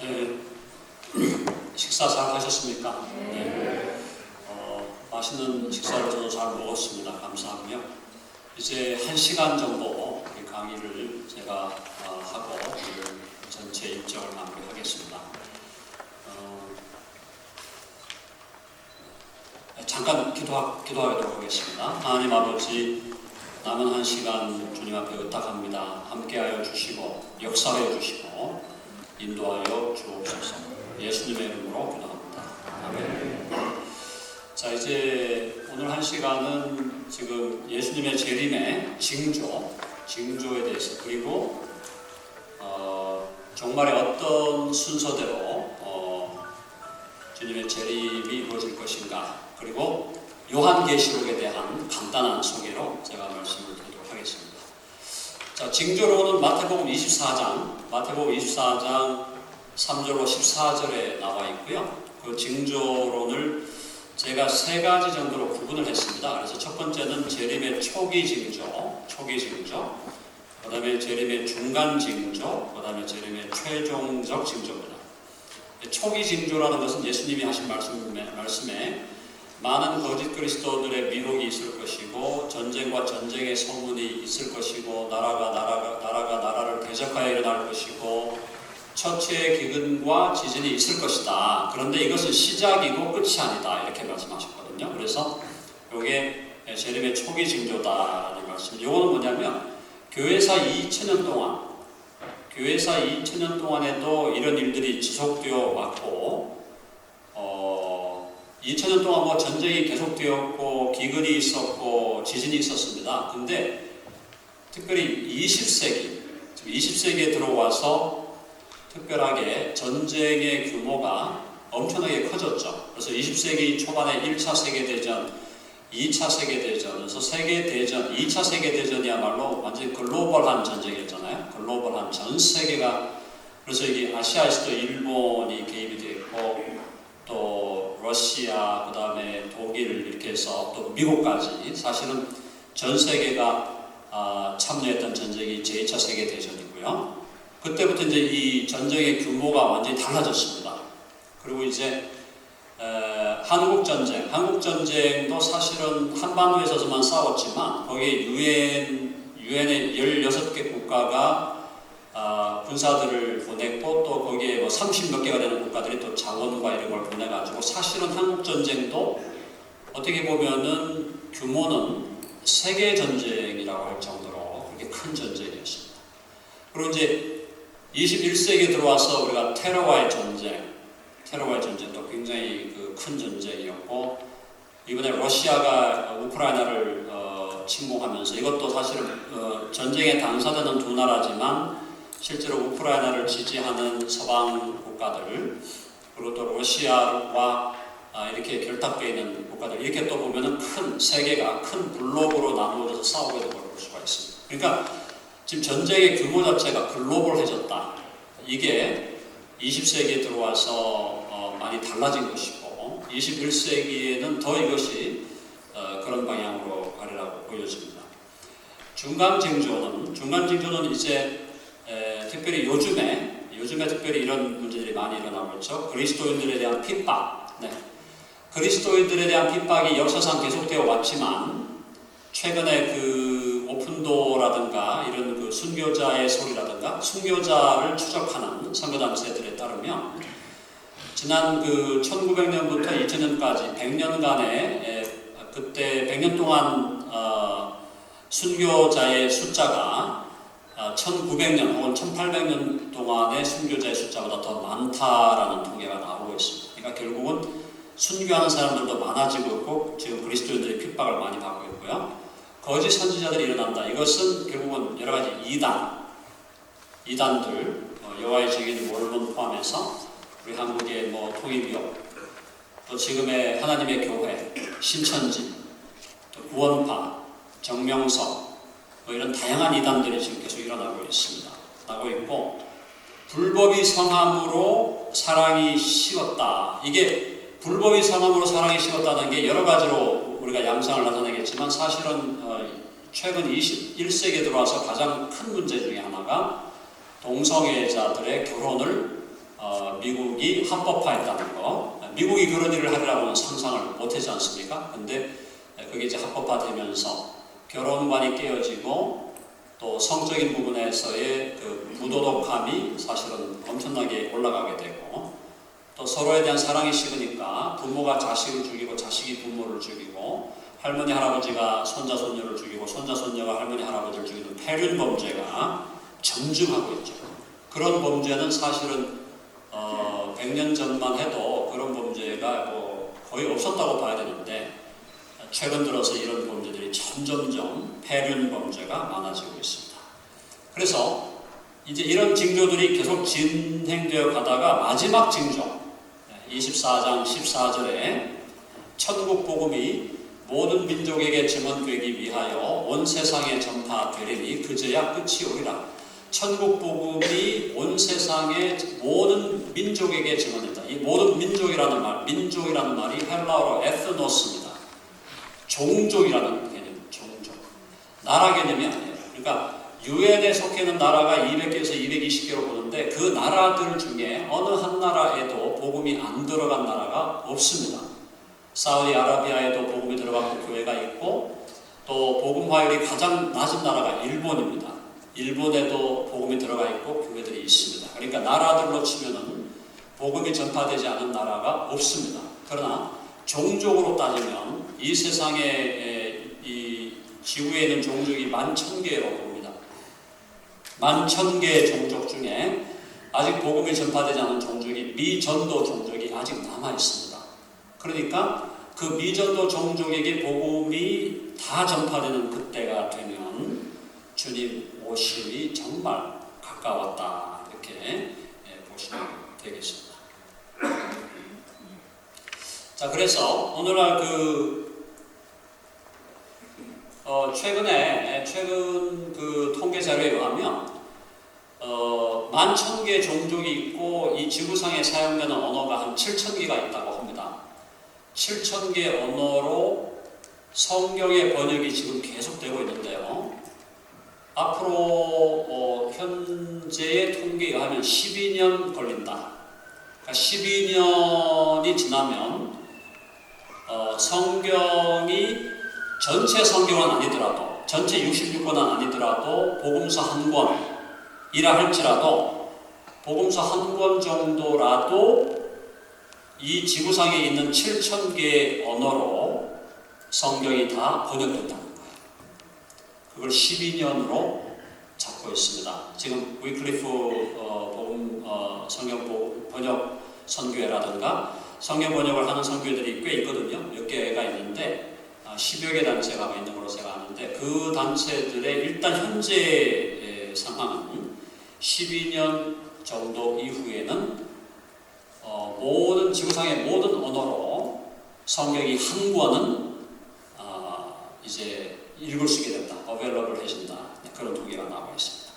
네, 식사 잘 하셨습니까? 네. 맛있는 식사를 저도 잘 먹었습니다. 감사하고요. 이제 1시간 정도 이 강의를 제가 하고 오늘 전체 일정을 마무리하겠습니다. 잠깐 기도하도록 하겠습니다. 하나님 아버지, 남은 1시간 주님 앞에 의탁합니다. 함께하여 주시고 역사하여 주시고 인도하여 주옵소서. 예수님의 이름으로 기도합니다. 아멘. 자, 이제 오늘 1시간은 지금 예수님의 재림의 징조에 대해서, 그리고 종말의 어떤 순서대로 주님의 재림이 이루어질 것인가, 그리고 요한계시록에 대한 간단한 소개로 제가 말씀을 드리도록 하겠습니다. 자, 징조로는 마태복음 24장 3절로 14절에 나와 있고요. 그 징조론을 제가 3가지 정도로 구분을 했습니다. 그래서 첫 번째는 재림의 초기 징조, 그 다음에 재림의 중간 징조, 그 다음에 재림의 최종적 징조입니다. 초기 징조라는 것은 예수님이 하신 말씀에 많은 거짓 그리스도들의 미혹이 있을 것이고, 전쟁과 전쟁의 소문이 있을 것이고, 나라가 나라를 대적하여 일어날 것이고, 처치의 기근과 지진이 있을 것이다. 그런데 이것은 시작이고 끝이 아니다. 이렇게 말씀하셨거든요. 그래서 이게 재림의 초기 징조다라는 말씀. 이거는 뭐냐면 교회사 2000년 동안에도 이런 일들이 지속되어 왔고, 2000년 동안 뭐 전쟁이 계속되었고, 기근이 있었고, 지진이 있었습니다. 근데 특별히 20세기에 들어와서 특별하게 전쟁의 규모가 엄청나게 커졌죠. 그래서 20세기 초반에 1차 세계대전, 2차 세계대전, 그래서 세계대전, 2차 세계대전이야말로 완전히 글로벌한 전쟁이었잖아요. 글로벌한 전 세계가, 그래서 이게 아시아에서도 일본이 개입이 되었고, 또 러시아, 그 다음에 독일 이렇게 해서 또 미국까지 사실은 전 세계가 참여했던 전쟁이 제2차 세계대전이고요. 그때부터 이제 이 전쟁의 규모가 완전히 달라졌습니다. 그리고 이제 한국전쟁도 사실은 한반도에서만 싸웠지만 거기에 유엔의 16개 국가가 군사들을 보냈고, 또 거기에 뭐 30몇 개가 되는 국가들이 또 자원과 이런 걸 보내가지고, 사실은 한국전쟁도 어떻게 보면은 규모는 세계전쟁이라고 할 정도로 그렇게 큰 전쟁이었습니다. 그리고 이제 21세기에 들어와서 우리가 테러와의 전쟁도 굉장히 큰 전쟁이었고, 이번에 러시아가 우크라이나를 침공하면서, 이것도 사실은 전쟁에 당사되는 두 나라지만 실제로 우크라이나를 지지하는 서방 국가들, 그리고 또 러시아와 이렇게 결탁되어 있는 국가들, 이렇게 또 보면은 세계가 큰 블록으로 나누어져서 싸우게 될 걸 볼 수가 있습니다. 그러니까 지금 전쟁의 규모 자체가 글로벌해졌다. 이게 20세기에 들어와서 많이 달라진 것이고, 21세기에는 더 이것이 그런 방향으로 가리라고 보여집니다. 중간 징조는 이제 특별히 요즘에 특별히 이런 문제들이 많이 일어나고 있죠. 그리스도인들에 대한 핍박. 그리스도인들에 대한 핍박이 역사상 계속되어 왔지만, 최근에 오픈도라든가 이런 순교자의 소리라든가 순교자를 추적하는 선교단체들에 따르면, 지난 1900년부터 2000년까지 100년간의 그때 100년 동안 순교자의 숫자가 1900년 혹은 1800년 동안의 순교자의 숫자보다 더 많다라는 통계가 나오고 있습니다. 그러니까 결국은 순교하는 사람들도 많아지고 있고, 지금 그리스도인들이 핍박을 많이 받고 있고요. 거짓 선지자들이 일어난다. 이것은 결국은 여러 가지 이단들, 여호와의 증인 모르몬 포함해서 우리 한국의 통일교, 또 지금의 하나님의 교회, 신천지, 또 구원파, 정명석, 이런 다양한 이단들이 지금 계속 일어나고 있고, 불법이 성함으로 사랑이 식었다. 이게 불법이 성함으로 사랑이 식었다는 게 여러 가지로 우리가 양상을 나타내겠지만, 사실은 최근 21세기에 들어와서 가장 큰 문제 중에 하나가 동성애자들의 결혼을 미국이 합법화했다는 거. 미국이 그런 일을 하리라고는 상상을 못하지 않습니까? 근데 그게 이제 합법화되면서 결혼관이 깨어지고 또 성적인 부분에서의 그 무도덕함이 사실은 엄청나게 올라가게 되고 또 서로에 대한 사랑이 식으니까 부모가 자식을 죽이고 자식이 부모를 죽이고 할머니 할아버지가 손자 손녀를 죽이고 손자 손녀가 할머니 할아버지를 죽이는 폐륜 범죄가 정중하고 있죠. 그런 범죄는 사실은 100년 전만 해도 그런 범죄가 뭐 거의 없었다고 봐야 되는데 최근 들어서 이런 범죄들이 점점점 폐륜 범죄가 많아지고 있습니다. 그래서 이제 이런 징조들이 계속 진행되어 가다가 마지막 징조 24장 14절에 천국 복음이 모든 민족에게 증언되기 위하여 온 세상에 전파되리니 그제야 끝이 오리라. 천국 복음이 온 세상의 모든 민족에게 증언된다. 이 모든 민족이라는 말이 헬라어로 에스노스입니다. 종족이라는 개념, 종족. 나라 개념이 아니에요. 그러니까 유엔에 속해 있는 나라가 200개에서 220개로 보는데 그 나라들 중에 어느 한 나라에도 복음이 안 들어간 나라가 없습니다. 사우디아라비아에도 복음이 들어가고 교회가 있고 또 복음 화율이 가장 낮은 나라가 일본입니다. 일본에도 복음이 들어가 있고 교회들이 있습니다. 그러니까 나라들로 치면은 복음이 전파되지 않은 나라가 없습니다. 그러나 종족으로 따지면 이 세상에 이 지구에 있는 종족이 11,000개로 봅니다. 11,000개의 종족 중에 아직 복음이 전파되지 않은 종족이 미전도 종족이 아직 남아 있습니다. 그러니까 그 미전도 종족에게 복음이 다 전파되는 그때가 되면 주님 오심이 정말 가까웠다 이렇게 보시면 되겠습니다. 자, 그래서 오늘날 최근 그 통계 자료에 의하면 11,000개 종족이 있고 이 지구상에 사용되는 언어가 한 7,000개가 있다고 합니다. 7,000개 언어로 성경의 번역이 지금 계속되고 있는데요. 앞으로 현재의 통계에 의하면 12년 걸린다. 그러니까 12년이 지나면 성경이 전체 성경은 아니더라도 전체 66권은 아니더라도 복음서 한 권이라 할지라도 복음서 한 권 정도라도 이 지구상에 있는 7,000개의 언어로 성경이 다 번역된다는 거예요. 그걸 12년으로 잡고 있습니다. 지금 위클리프 성경 번역 선교회라든가 성경 번역을 하는 선교회들이 꽤 있거든요. 몇 개가 있는데 10여 개 단체가 있는 걸로 제가 아는데 그 단체들의 일단 현재 상황은 12년 정도 이후에는 모든 지구상의 모든 언어로 성경이 한 권은 이제 읽을 수 있게 된다. 어벨러블 해진다. 그런 통계가 나와 있습니다.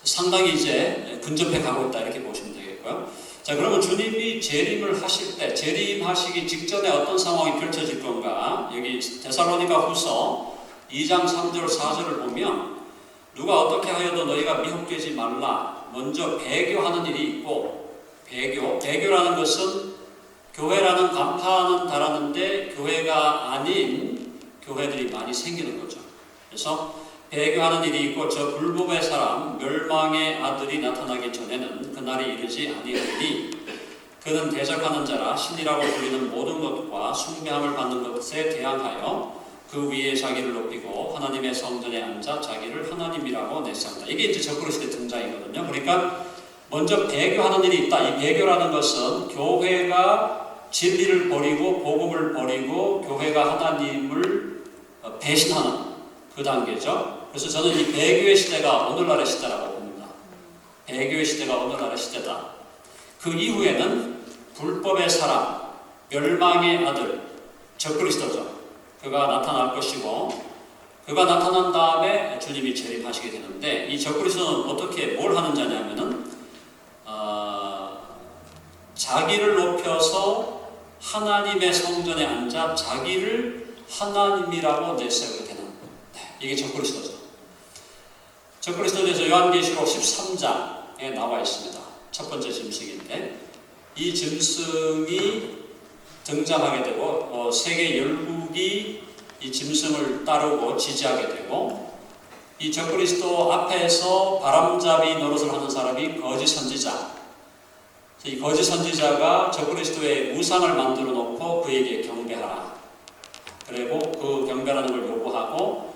상당히 이제 근접해 가고 있다 이렇게 보시면 되겠고요. 자, 그러면 주님이 재림을 하실 때 재림하시기 직전에 어떤 상황이 펼쳐질 건가? 여기 데살로니가 후서 2장 3절 4절을 보면 누가 어떻게 하여도 너희가 미혹되지 말라. 먼저 배교하는 일이 있고 배교라는 것은 교회라는 간판은 달았는데 교회가 아닌 교회들이 많이 생기는 거죠. 그래서 배교하는 일이 있고 저 불법의 사람 멸망의 아들이 나타나기 전에는 그날이 이르지 아니하리니 그는 대적하는 자라 신이라고 불리는 모든 것과 숭배함을 받는 것에 대항하여 그 위에 자기를 높이고 하나님의 성전에 앉아 자기를 하나님이라고 내세운다. 이게 이제 적그리스도의 등장이거든요. 그러니까 먼저 배교하는 일이 있다. 이 배교라는 것은 교회가 진리를 버리고 복음을 버리고 교회가 하나님을 배신하는 그 단계죠. 그래서 저는 이 배교의 시대가 오늘날의 시대라고 봅니다. 배교의 시대가 오늘날의 시대다. 그 이후에는 불법의 사람, 멸망의 아들, 적그리스도죠. 그가 나타날 것이고 그가 나타난 다음에 주님이 재림하시게 되는데 이 적그리스도는 어떻게 뭘 하는 자냐면은 자기를 높여서 하나님의 성전에 앉아 자기를 하나님이라고 내세우게 되는 이게 적그리스도죠. 적그리스도에 대해서 요한계시록 13장에 나와 있습니다. 첫 번째 짐승인데 이 짐승이 등장하게 되고 세계 열국이 이 짐승을 따르고 지지하게 되고 이 적그리스도 앞에서 바람잡이 노릇을 하는 사람이 거짓 선지자. 이 거짓 선지자가 적그리스도의 우상을 만들어 놓고 그에게 경배하라. 그리고 그 경배하는 걸 요구하고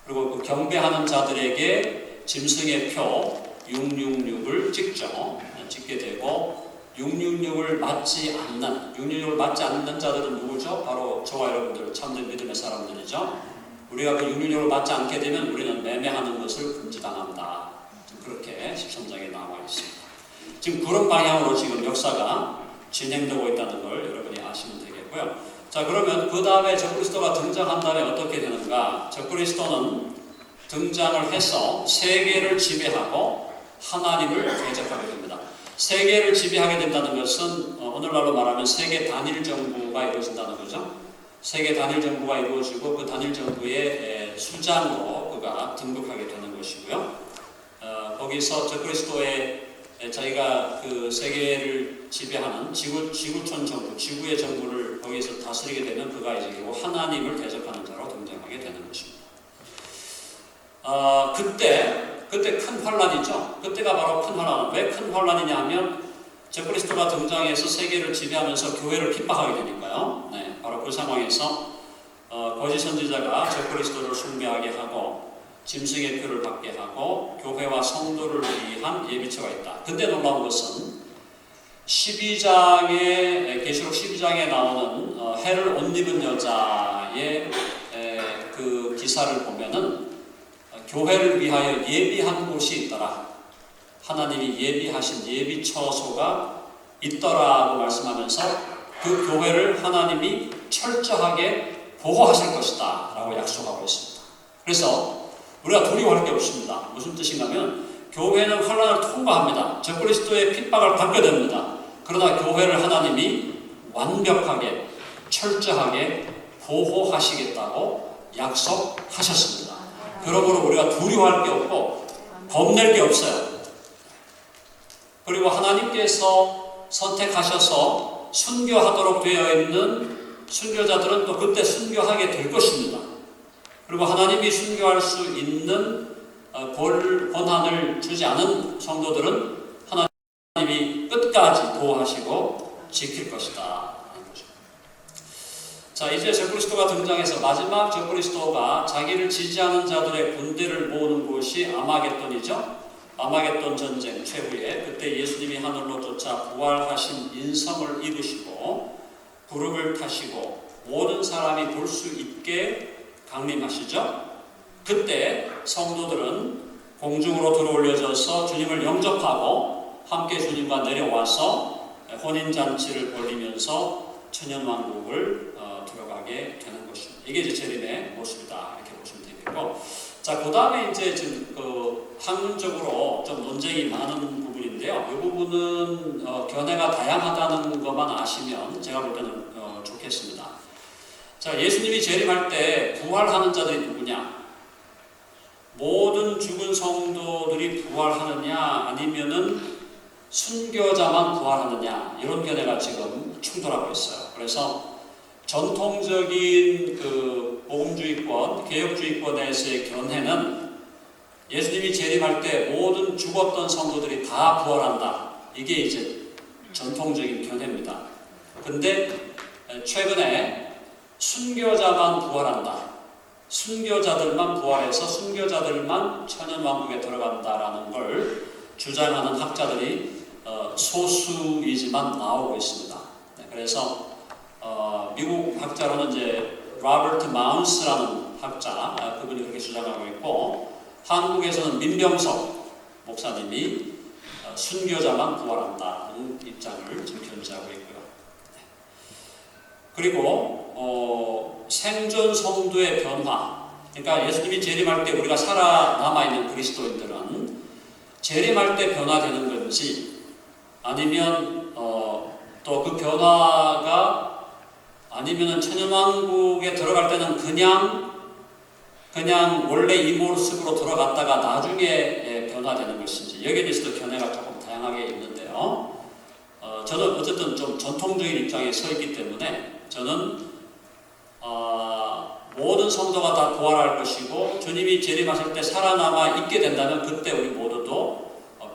그리고 그 경배하는 자들에게 짐승의 표 666을 찍게 되고 666을 맞지 않는 자들은 누구죠? 바로 저와 여러분들 참된 믿음의 사람들이죠. 우리가 그 666을 맞지 않게 되면 우리는 매매하는 것을 금지당한다. 그렇게 13장에 나와 있습니다. 지금 그런 방향으로 지금 역사가 진행되고 있다는 걸 여러분이 아시면 되겠고요. 자, 그러면 그 다음에 적그리스도가 등장한 다음에 어떻게 되는가? 적그리스도는 등장을 해서 세계를 지배하고 하나님을 대적하게 됩니다. 세계를 지배하게 된다는 것은 오늘날로 말하면 세계 단일 정부가 이루어진다는 거죠. 세계 단일 정부가 이루어지고 그 단일 정부의 수장으로 그가 등극하게 되는 것이고요. 거기서 적그리스도의 자기가 그 세계를 지배하는 지구촌 정부, 지구의 정부를 거기서 다스리게 되면 그가 이제 결국 하나님을 대적하는 자로 등장하게 되는 것입니다. 그때 큰 환란이죠. 그때가 바로 큰 환란. 왜 큰 환란이냐 하면 적그리스도가 등장해서 세계를 지배하면서 교회를 핍박하게 되니까요. 네, 바로 그 상황에서 거짓 선지자가 적그리스도를 숭배하게 하고 짐승의 표를 받게 하고 교회와 성도를 위한 예비처가 있다. 근데 놀라운 것은 12장에 계시록 12장에 나오는 해를 옷 입은 여자의 그 기사를 보면은 교회를 위하여 예비한 곳이 있더라. 하나님이 예비하신 예비처소가 있더라고 말씀하면서 그 교회를 하나님이 철저하게 보호하실 것이다 라고 약속하고 있습니다. 그래서 우리가 두려워할 게 없습니다. 무슨 뜻인가 하면 교회는 환란을 통과합니다. 적그리스도의 핍박을 받게 됩니다. 그러나 교회를 하나님이 완벽하게 철저하게 보호하시겠다고 약속하셨습니다. 그러므로 우리가 두려워할 게 없고 겁낼 게 없어요. 그리고 하나님께서 선택하셔서 순교하도록 되어 있는 순교자들은 또 그때 순교하게 될 것입니다. 그리고 하나님이 순교할 수 있는 권한을 주지 않은 성도들은 하나님이 끝까지 보호하시고 지킬 것이다. 자, 이제 적그리스도가 등장해서 마지막 적그리스도가 자기를 지지하는 자들의 군대를 모으는 곳이 아마겟돈이죠. 아마겟돈 전쟁 최후에 그때 예수님이 하늘로 쫓아 부활하신 인성을 입으시고 구름을 타시고 모든 사람이 볼 수 있게 강림하시죠. 그때 성도들은 공중으로 들어올려져서 주님을 영접하고 함께 주님과 내려와서 혼인잔치를 벌리면서 천년왕국을 들어가게 되는 것입니다. 이게 이제 재림의 모습이다 이렇게 보시면 되겠고, 자, 그 다음에 이제 지금 학문적으로 좀 논쟁이 많은 부분인데요. 이 부분은 견해가 다양하다는 것만 아시면 제가 볼 때는 좋겠습니다. 자, 예수님이 재림할 때 부활하는 자들이 누구냐? 모든 죽은 성도들이 부활하느냐 아니면은 순교자만 부활하느냐, 이런 견해가 지금 충돌하고 있어요. 그래서 전통적인 그 복음주의권, 개혁주의권에서의 견해는 예수님이 재림할 때 모든 죽었던 성도들이 다 부활한다. 이게 이제 전통적인 견해입니다. 근데 최근에 순교자만 부활한다. 순교자들만 부활해서 순교자들만 천연왕국에 들어간다라는 걸 주장하는 학자들이 소수이지만 나오고 있습니다. 네, 그래서 미국 학자로는 이제 로버트 마운스라는 학자, 그분이 그렇게 주장하고 있고, 한국에서는 민병석 목사님이 순교자만 부활한다는 입장을 지금 견지하고 있고요. 네. 그리고 생존 성도의 변화, 그러니까 예수님이 재림할 때 우리가 살아남아있는 그리스도인들은 재림할 때 변화되는 건지, 아니면 또 그 변화가 아니면은 천연왕국에 들어갈 때는 그냥 원래 이 모습으로 들어갔다가 나중에 변화되는 것인지, 여기에 대해서도 견해가 조금 다양하게 있는데요. 저는 어쨌든 좀 전통적인 입장에 서 있기 때문에 저는 모든 성도가 다 부활할 것이고 주님이 재림하실 때 살아남아 있게 된다면 그때 우리 모두도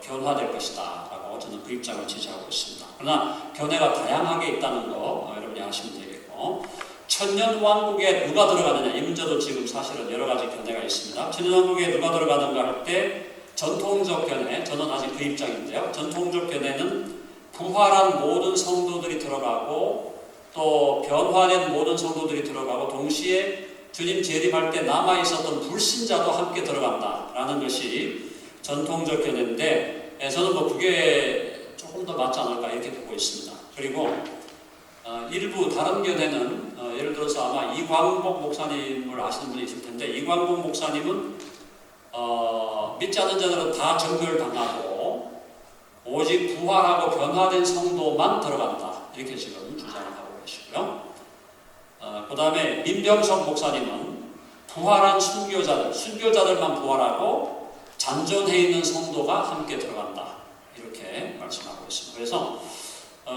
변화될 것이다 라고 저는 그 입장을 지지하고 있습니다. 그러나 견해가 다양하게 있다는 거 여러분이 아시면 되겠고, 천년왕국에 누가 들어가느냐, 이 문제도 지금 사실은 여러 가지 견해가 있습니다. 천년왕국에 누가 들어가는가 할 때 전통적 견해, 저는 아직 그 입장인데요, 전통적 견해는 부활한 모든 성도들이 들어가고 또 변화된 모든 성도들이 들어가고 동시에 주님 재림할 때 남아있었던 불신자도 함께 들어간다라는 것이 전통적 견해인데, 저는 그게 조금 더 맞지 않을까 이렇게 보고 있습니다. 그리고 일부 다른 견해는 예를 들어서 아마 이광복 목사님을 아시는 분이 있을 텐데, 이광복 목사님은 믿지 않는 자들은 다 정결당하고 오직 부활하고 변화된 성도만 들어간다 이렇게 지금 주장을 하고 계시고요. 그 다음에 민병석 목사님은 부활한 순교자들만 부활하고 잔존해 있는 성도가 함께 들어간다 이렇게 말씀하고 있습니다. 그래서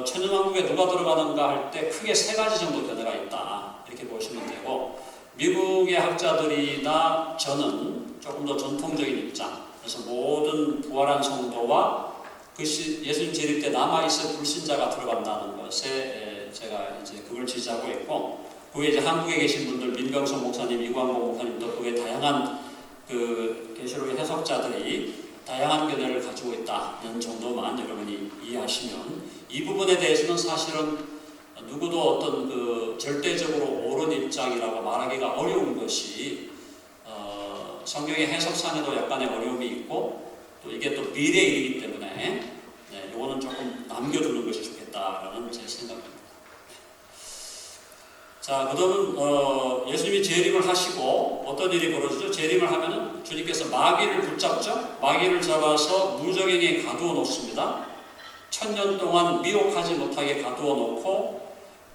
천년왕국에 누가 들어가는가 할 때 크게 세 가지 정도 견해가 있다 이렇게 보시면 되고, 미국의 학자들이나 저는 조금 더 전통적인 입장, 그래서 모든 부활한 성도와 예수님 재림 때 남아있을 불신자가 들어간다는 것에 제가 이제 그걸 지지하고 있고, 그게 이제 한국에 계신 분들 민병석 목사님, 이광복 목사님도 그게 다양한 그 계시록의 해석자들이 다양한 견해를 가지고 있다는 정도만 여러분이 이해하시면, 이 부분에 대해서는 사실은 누구도 어떤 그 절대적으로 옳은 입장이라고 말하기가 어려운 것이 성경의 해석상에도 약간의 어려움이 있고 또 이게 또 미래의 일이기 때문에 이거는 조금 남겨두는 것이 좋겠다라는 제 생각입니다. 자, 그다음은 예수님이 재림을 하시고 어떤 일이 벌어지죠? 재림을 하면은 주님께서 마귀를 붙잡죠. 마귀를 잡아서 무저갱에 가두어 놓습니다. 1000년 동안 미혹하지 못하게 가두어 놓고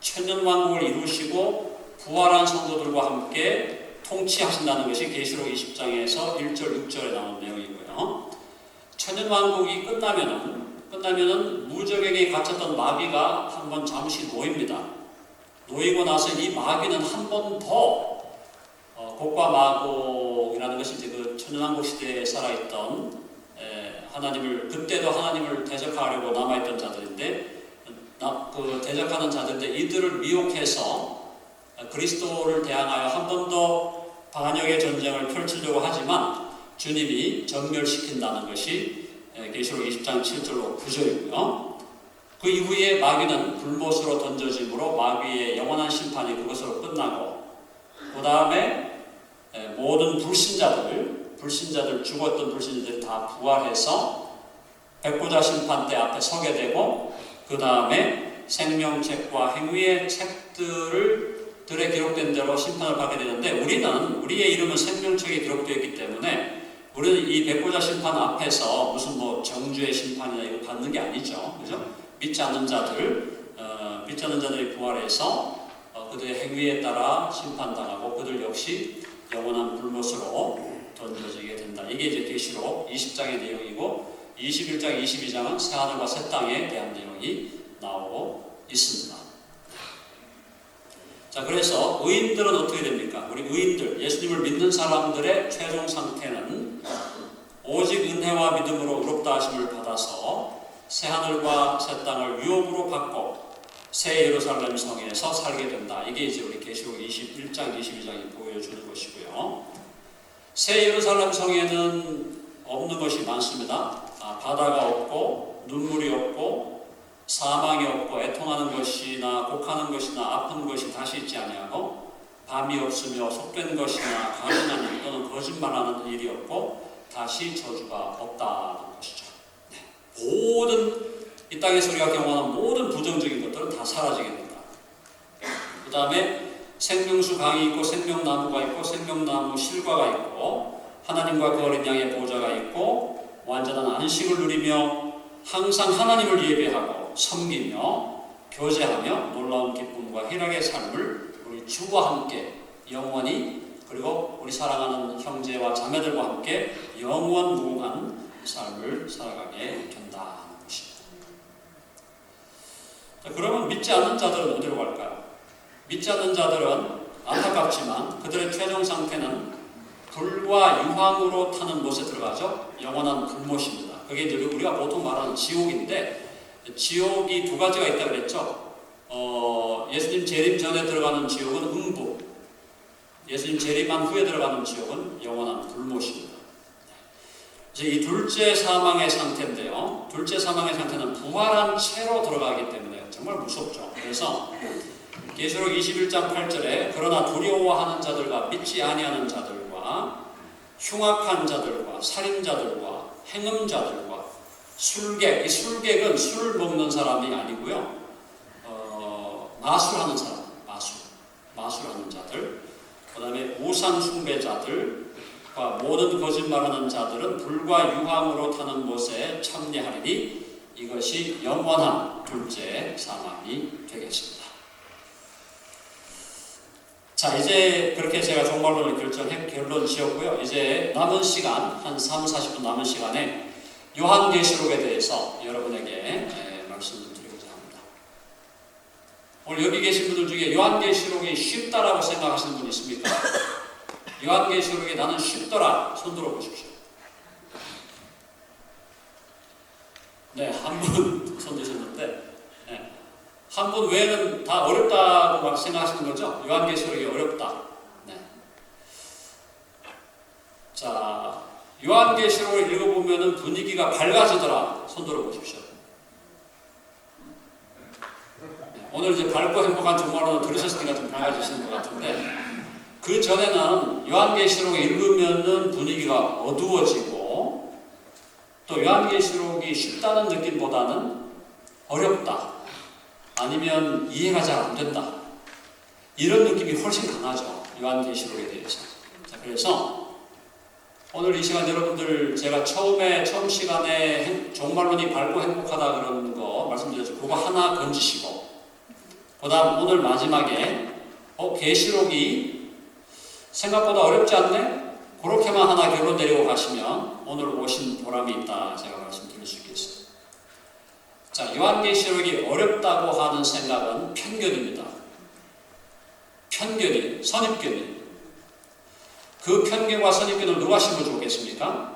천년왕국을 이루시고 부활한 성도들과 함께 통치하신다는 것이 계시록 20장에서 1절, 6절에 나온 내용이고요. 천년왕국이 끝나면은 무저갱에 갇혔던 마귀가 한번 잠시 놓입니다. 놓이고 나서 이 마귀는 한 번 더 곡과마곡이라는 것이 이제 그 천년왕국 시대에 살아있던 그때도 하나님을 대적하려고 남아있던 자들인데, 그 대적하는 자들인데 이들을 미혹해서 그리스도를 대항하여 한 번 더 반역의 전쟁을 펼치려고 하지만 주님이 전멸시킨다는 것이 계시록 20장 7절로 9절이고요. 그 이후에 마귀는 불못으로 던져짐으로 마귀의 영원한 심판이 그것으로 끝나고, 그 다음에 모든 불신자들 죽었던 불신자들이 다 부활해서 백보자 심판대 앞에 서게 되고, 그 다음에 생명책과 행위의 책들에 기록된 대로 심판을 받게 되는데, 우리의 이름은 생명책에 기록되어 있기 때문에 우리는 이 백보자 심판 앞에서 무슨 뭐 정죄의 심판이나 이거 받는 게 아니죠. 그죠? 믿지 않는 자들이 부활해서 그들의 행위에 따라 심판당하고 그들 역시 영원한 불못으로 던져지게 된다. 이게 이제 계시록 20장의 내용이고, 21장, 22장은 새하늘과 새 땅에 대한 내용이 나오고 있습니다. 자, 그래서 의인들은 어떻게 됩니까? 우리 의인들, 예수님을 믿는 사람들의 최종 상태는 오직 은혜와 믿음으로 의롭다 하심을 받아서 새하늘과 새 땅을 유업으로 받고 새 예루살렘 성에서 살게 된다. 이게 이제 우리 계시록 21장, 22장이 보여주는 것이고요. 새 예루살렘 성에는 없는 것이 많습니다. 바다가 없고 눈물이 없고 사망이 없고 애통하는 것이나 곡하는 것이나 아픈 것이 다시 있지 아니하고 밤이 없으며 속된 것이나 가증한 일 또는 거짓말하는 일이 없고 다시 저주가 없다는 것이죠. 모든 이 땅에서 우리가 경험하는 모든 부정적인 것들은 다 사라지게 된다. 그 다음에 생명수 강이 있고 생명나무가 있고 생명나무 실과가 있고 하나님과 그 어린 양의 보좌가 있고 완전한 안식을 누리며 항상 하나님을 예배하고 섬기며 교제하며 놀라운 기쁨과 희락의 삶을 우리 주와 함께 영원히, 그리고 우리 사랑하는 형제와 자매들과 함께 영원 무궁한 삶을 살아가게 된다는 것입니다. 자, 그러면 믿지 않는 자들은 어디로 갈까요? 믿지 않는 자들은 안타깝지만 그들의 최종 상태는 불과 유황으로 타는 못에 들어가죠. 영원한 불못입니다. 그게 이제 우리가 보통 말하는 지옥인데, 지옥이 두 가지가 있다 그랬죠. 예수님 재림 전에 들어가는 지옥은 음부, 예수님 재림한 후에 들어가는 지옥은 영원한 불못입니다. 이제 이 둘째 사망의 상태인데요. 둘째 사망의 상태는 부활한 채로 들어가기 때문에 정말 무섭죠. 그래서 계시록 21장 8절에 그러나 두려워하는 자들과 믿지 아니하는 자들과 흉악한 자들과 살인자들과 행음자들과 술객, 이 술객은 술 먹는 사람이 아니고요. 마술하는 사람, 마술하는 자들, 그 다음에 우상 숭배자들과 모든 거짓말하는 자들은 불과 유황으로 타는 못에 참여하리니 이것이 영원한 둘째 사망이 되겠습니다. 자, 이제 그렇게 제가 종말론을 결론 지었고요. 이제 남은 시간, 한 3, 40분 남은 시간에 요한계시록에 대해서 여러분에게 말씀을 드리고자 합니다. 오늘 여기 계신 분들 중에 요한계시록이 쉽다라고 생각하시는 분 있습니까? 요한계시록이 나는 쉽더라. 손 들어 보십시오. 네, 한 분 손 드셨는데, 네. 한 분 외에는 다 어렵다고 막 생각하시는 거죠? 요한계시록이 어렵다. 네. 자, 요한계시록을 읽어보면 분위기가 밝아지더라. 손 들어 보십시오. 네. 오늘 이제 밝고 행복한 종말론을 들으셨으니까 좀 밝아지시는 것 같은데, 그 전에는 요한계시록을 읽으면 분위기가 어두워지고, 또 요한계시록이 쉽다는 느낌보다는 어렵다, 아니면 이해가 잘 안 된다, 이런 느낌이 훨씬 강하죠. 요한계시록에 대해서. 자, 그래서 오늘 이 시간 여러분들 제가 처음 시간에 종말론이 밝고 행복하다 그러는 거 말씀드렸죠. 그거 하나 건지시고, 그 다음 오늘 마지막에 계시록이 생각보다 어렵지 않네? 그렇게만 하나 결론 내리고 가시면 오늘 오신 보람이 있다, 제가 말씀드릴 수 있겠습니다. 자, 요한계시록이 어렵다고 하는 생각은 편견입니다. 편견이, 선입견이. 그 편견과 선입견을 누가 심어주겠습니까?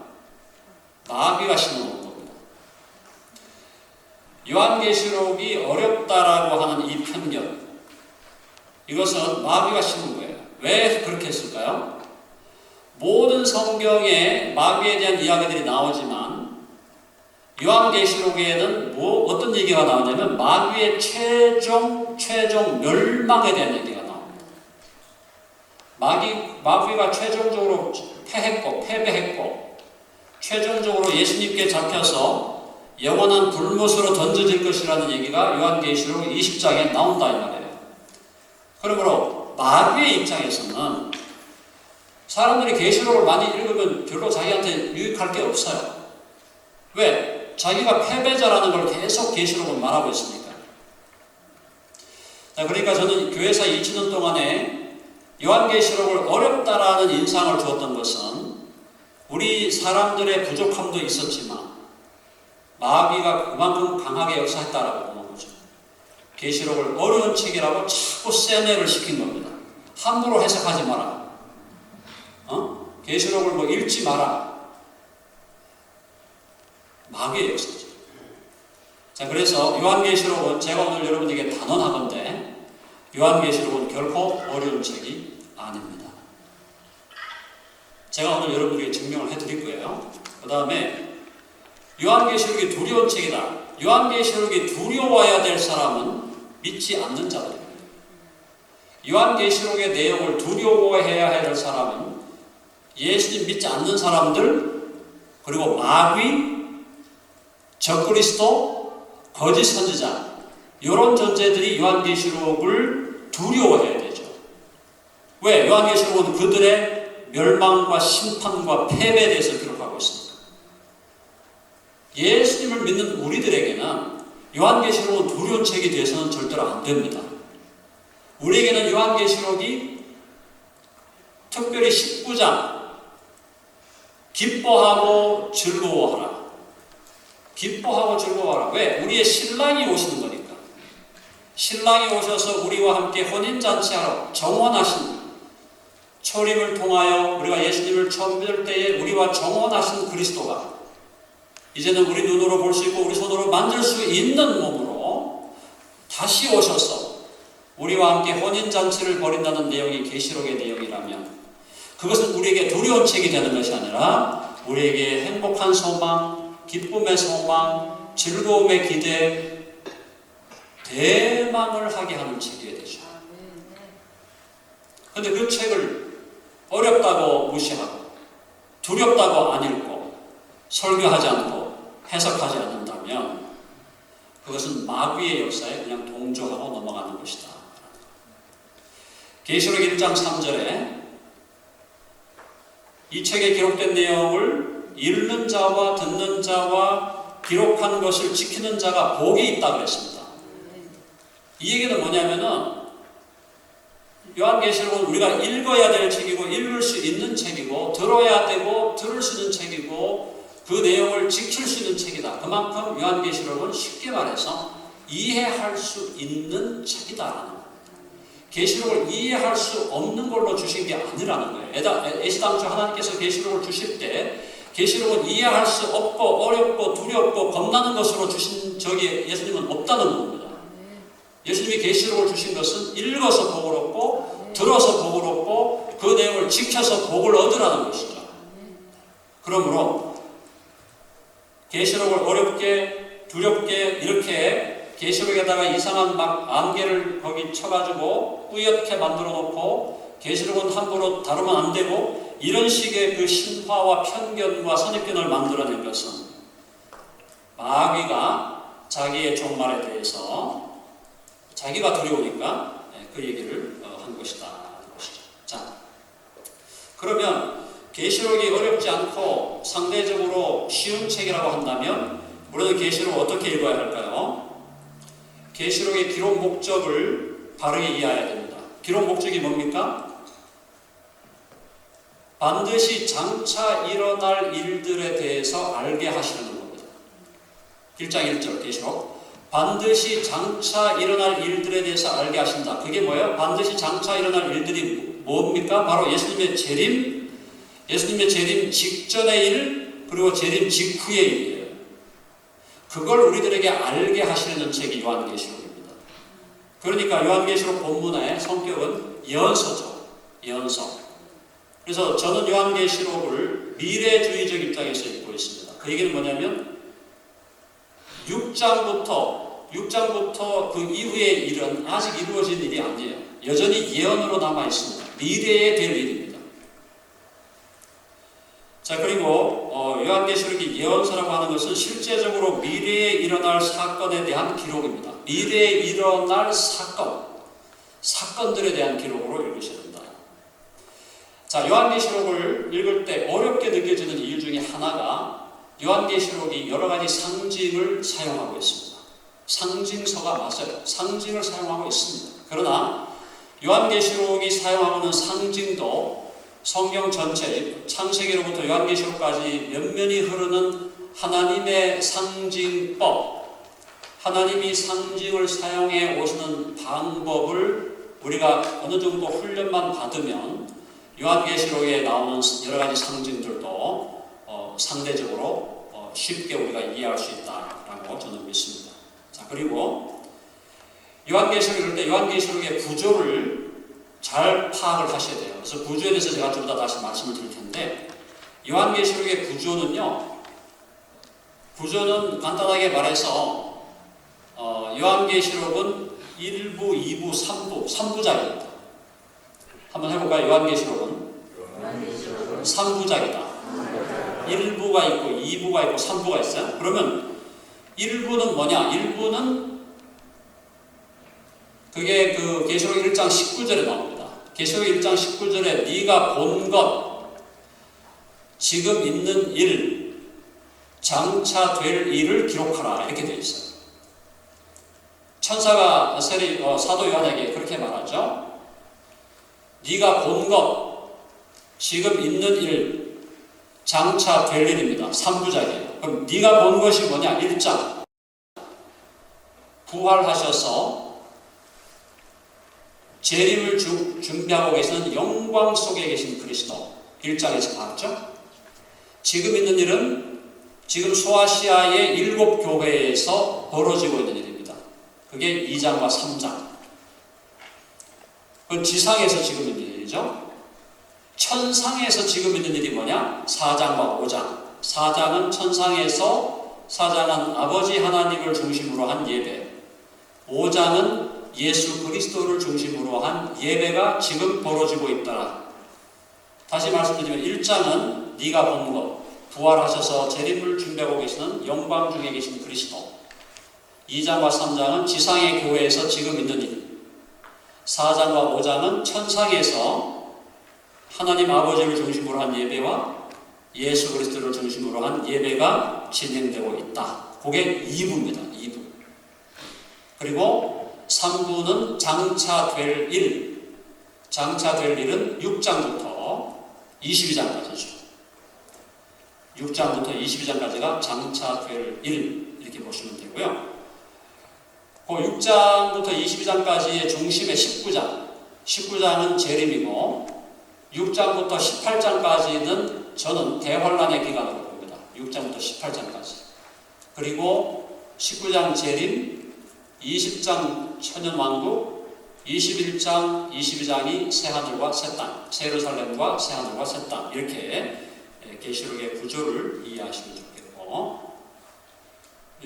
마귀가 심어놓은 겁니다. 요한계시록이 어렵다라고 하는 이 편견, 이것은 마귀가 심은 거예요. 왜 그렇게 했을까요? 모든 성경에 마귀에 대한 이야기들이 나오지만 요한계시록에는 어떤 얘기가 나오냐면 마귀의 최종 멸망에 대한 얘기가 나옵니다. 마귀가 최종적으로 패배했고 최종적으로 예수님께 잡혀서 영원한 불못으로 던져질 것이라는 얘기가 요한계시록 20장에 나온다 이 말이에요. 그러므로 마귀의 입장에서는 사람들이 계시록을 많이 읽으면 별로 자기한테 유익할 게 없어요. 왜? 자기가 패배자라는 걸 계속 계시록을 말하고 있으니까. 자, 그러니까 저는 교회사 20년 동안에 요한계시록을 어렵다라는 인상을 주었던 것은 우리 사람들의 부족함도 있었지만 마귀가 그만큼 강하게 역사했다라고 보는 거죠. 계시록을 어려운 책이라고 자꾸 세뇌를 시킨 겁니다. 함부로 해석하지 마라. 계시록을 읽지 마라. 마귀의 역사죠. 자, 그래서 요한계시록은 제가 오늘 여러분에게 단언하건대 요한계시록은 결코 어려운 책이 아닙니다. 제가 오늘 여러분에게 증명을 해드릴 거예요. 그 다음에 요한계시록이 두려운 책이다. 요한계시록이 두려워야 될 사람은 믿지 않는 자들입니다. 요한계시록의 내용을 두려워해야 할 사람은 예수님 믿지 않는 사람들, 그리고 마귀, 적그리스도, 거짓 선지자, 이런 존재들이 요한계시록을 두려워해야 되죠. 왜? 요한계시록은 그들의 멸망과 심판과 패배에 대해서 기록하고 있습니다. 예수님을 믿는 우리들에게는 요한계시록은 두려운 책이 되어서는 절대로 안 됩니다. 우리에게는 요한계시록이 특별히 19장 기뻐하고 즐거워하라. 기뻐하고 즐거워하라. 왜? 우리의 신랑이 오시는 거니까. 신랑이 오셔서 우리와 함께 혼인잔치하러 정원하신, 초림을 통하여 우리가 예수님을 처음 믿을 때에 우리와 정원하신 그리스도가 이제는 우리 눈으로 볼 수 있고 우리 손으로 만질 수 있는 몸으로 다시 오셔서 우리와 함께 혼인잔치를 벌인다는 내용이 계시록의 내용이라면, 그것은 우리에게 두려운 책이 되는 것이 아니라 우리에게 행복한 소망, 기쁨의 소망, 즐거움의 기대, 대망을 하게 하는 책이 되죠. 그런데 그 책을 어렵다고 무시하고 두렵다고 안 읽고 설교하지 않고 해석하지 않는다면 그것은 마귀의 역사에 그냥 동조하고 넘어가는 것이다. 계시록 1장 3절에 이 책에 기록된 내용을 읽는 자와 듣는 자와 기록한 것을 지키는 자가 복이 있다고 했습니다. 이 얘기는 뭐냐면은 요한계시록은 우리가 읽어야 될 책이고 읽을 수 있는 책이고 들어야 되고 들을 수 있는 책이고 그 내용을 지킬 수 있는 책이다. 그만큼 요한계시록은 쉽게 말해서 이해할 수 있는 책이다라는 거예요. 계시록을 이해할 수 없는 걸로 주신 게 아니라는 거예요. 애시당초 하나님께서 계시록을 주실 때 계시록은 이해할 수 없고 어렵고 두렵고 겁나는 것으로 주신 적이 예수님은 없다는 겁니다. 예수님이 계시록을 주신 것은 읽어서 복을 얻고 들어서 복을 얻고 그 내용을 지켜서 복을 얻으라는 것이죠. 그러므로 계시록을 어렵게 두렵게 이렇게 계시록에다가 이상한 막 안개를 거기 쳐가지고 뿌옇게 만들어 놓고 계시록은 함부로 다루면 안 되고 이런 식의 그 신화와 편견과 선입견을 만들어낸 것은 마귀가 자기의 종말에 대해서 자기가 두려우니까 그 얘기를 한 것이다. 자, 그러면 계시록이 어렵지 않고 상대적으로 쉬운 책이라고 한다면 우리는 계시록을 어떻게 읽어야 할까요? 계시록의 기록 목적을 바르게 이해해야 됩니다. 기록 목적이 뭡니까? 반드시 장차 일어날 일들에 대해서 알게 하시는 겁니다. 1장 1절 계시록 반드시 장차 일어날 일들에 대해서 알게 하신다. 그게 뭐예요? 반드시 장차 일어날 일들이 뭡니까? 바로 예수님의 재림 직전의 일, 그리고 재림 직후의 일이에요. 그걸 우리들에게 알게 하시려는 책이 요한계시록입니다. 그러니까 요한계시록 본문의 성격은 연서죠. 연서. 그래서 저는 요한계시록을 미래주의적 입장에서 읽고 있습니다. 그 얘기는 뭐냐면 6장부터 그 이후의 일은 아직 이루어진 일이 아니에요. 여전히 예언으로 남아 있습니다. 미래에 될 일입니다. 자, 그리고 요한계시록이 예언서라고 하는 것은 실제적으로 미래에 일어날 사건에 대한 기록입니다. 미래에 일어날 사건들에 대한 기록으로 읽으셔야 된다. 자, 요한계시록을 읽을 때 어렵게 느껴지는 이유 중에 하나가 요한계시록이 여러 가지 상징을 사용하고 있습니다. 상징서가 맞아요. 상징을 사용하고 있습니다. 그러나 요한계시록이 사용하고 있는 상징도 성경 전체, 창세기로부터 요한계시록까지 면면이 흐르는 하나님의 상징법, 하나님이 상징을 사용해 오시는 방법을 우리가 어느 정도 훈련만 받으면 요한계시록에 나오는 여러 가지 상징들도 상대적으로 쉽게 우리가 이해할 수 있다라고 저는 믿습니다. 자, 그리고 요한계시록 읽을 때 요한계시록의 구조를 잘 파악을 하셔야 돼요. 그래서 구조에 대해서 제가 좀 더 다시 말씀을 드릴 텐데 요한계시록의 구조는 간단하게 말해서 요한계시록은 1부, 2부, 3부작입니다. 한번 해볼까요? 요한계시록은 3부작이다. 1부가 있고 2부가 있고 3부가 있어요. 그러면 1부는 뭐냐? 1부는 그게 그 계시록 1장 19절에 나옵니다. 계시록 1장 19절에 네가 본 것, 지금 있는 일, 장차 될 일을 기록하라 이렇게 되어 있어요. 천사가 사도 요한에게 그렇게 말하죠. 네가 본 것, 지금 있는 일, 장차 될 일입니다. 3부작이에요. 그럼 네가 본 것이 뭐냐? 1장 부활하셔서 재림을 준비하고 계시는 영광 속에 계신 그리스도 1장에서 봤죠? 지금 있는 일은 지금 소아시아의 7교회에서 벌어지고 있는 일입니다. 그게 2장과 3장. 그건 지상에서 지금 있는 일이죠. 천상에서 지금 있는 일이 뭐냐? 4장과 5장. 4장은 천상에서, 4장은 아버지 하나님을 중심으로 한 예배, 5장은 예수 그리스도를 중심으로 한 예배가 지금 벌어지고 있더라. 다시 말씀드리면 1장은 네가 본 것, 부활하셔서 재림을 준비하고 계시는 영광 중에 계신 그리스도, 2장과 3장은 지상의 교회에서 지금 있는 일, 4장과 5장은 천상에서 하나님 아버지를 중심으로 한 예배와 예수 그리스도를 중심으로 한 예배가 진행되고 있다. 그게 2부입니다. 2부. 그리고 3부는 장차될 일. 장차될 일은 6장부터 22장까지죠. 6장부터 22장까지가 장차될 일 이렇게 보시면 되고요. 그 6장부터 22장까지의 중심의 19장. 19장은 재림이고 6장부터 18장까지는 저는 대환란의 기간으로 봅니다. 6장부터 18장까지. 그리고 19장 재림, 20장 천연왕국, 21장, 22장이 새하늘과 새 땅, 새 예루살렘과 새하늘과 새 땅, 이렇게 계시록의 구조를 이해하시면 좋겠고,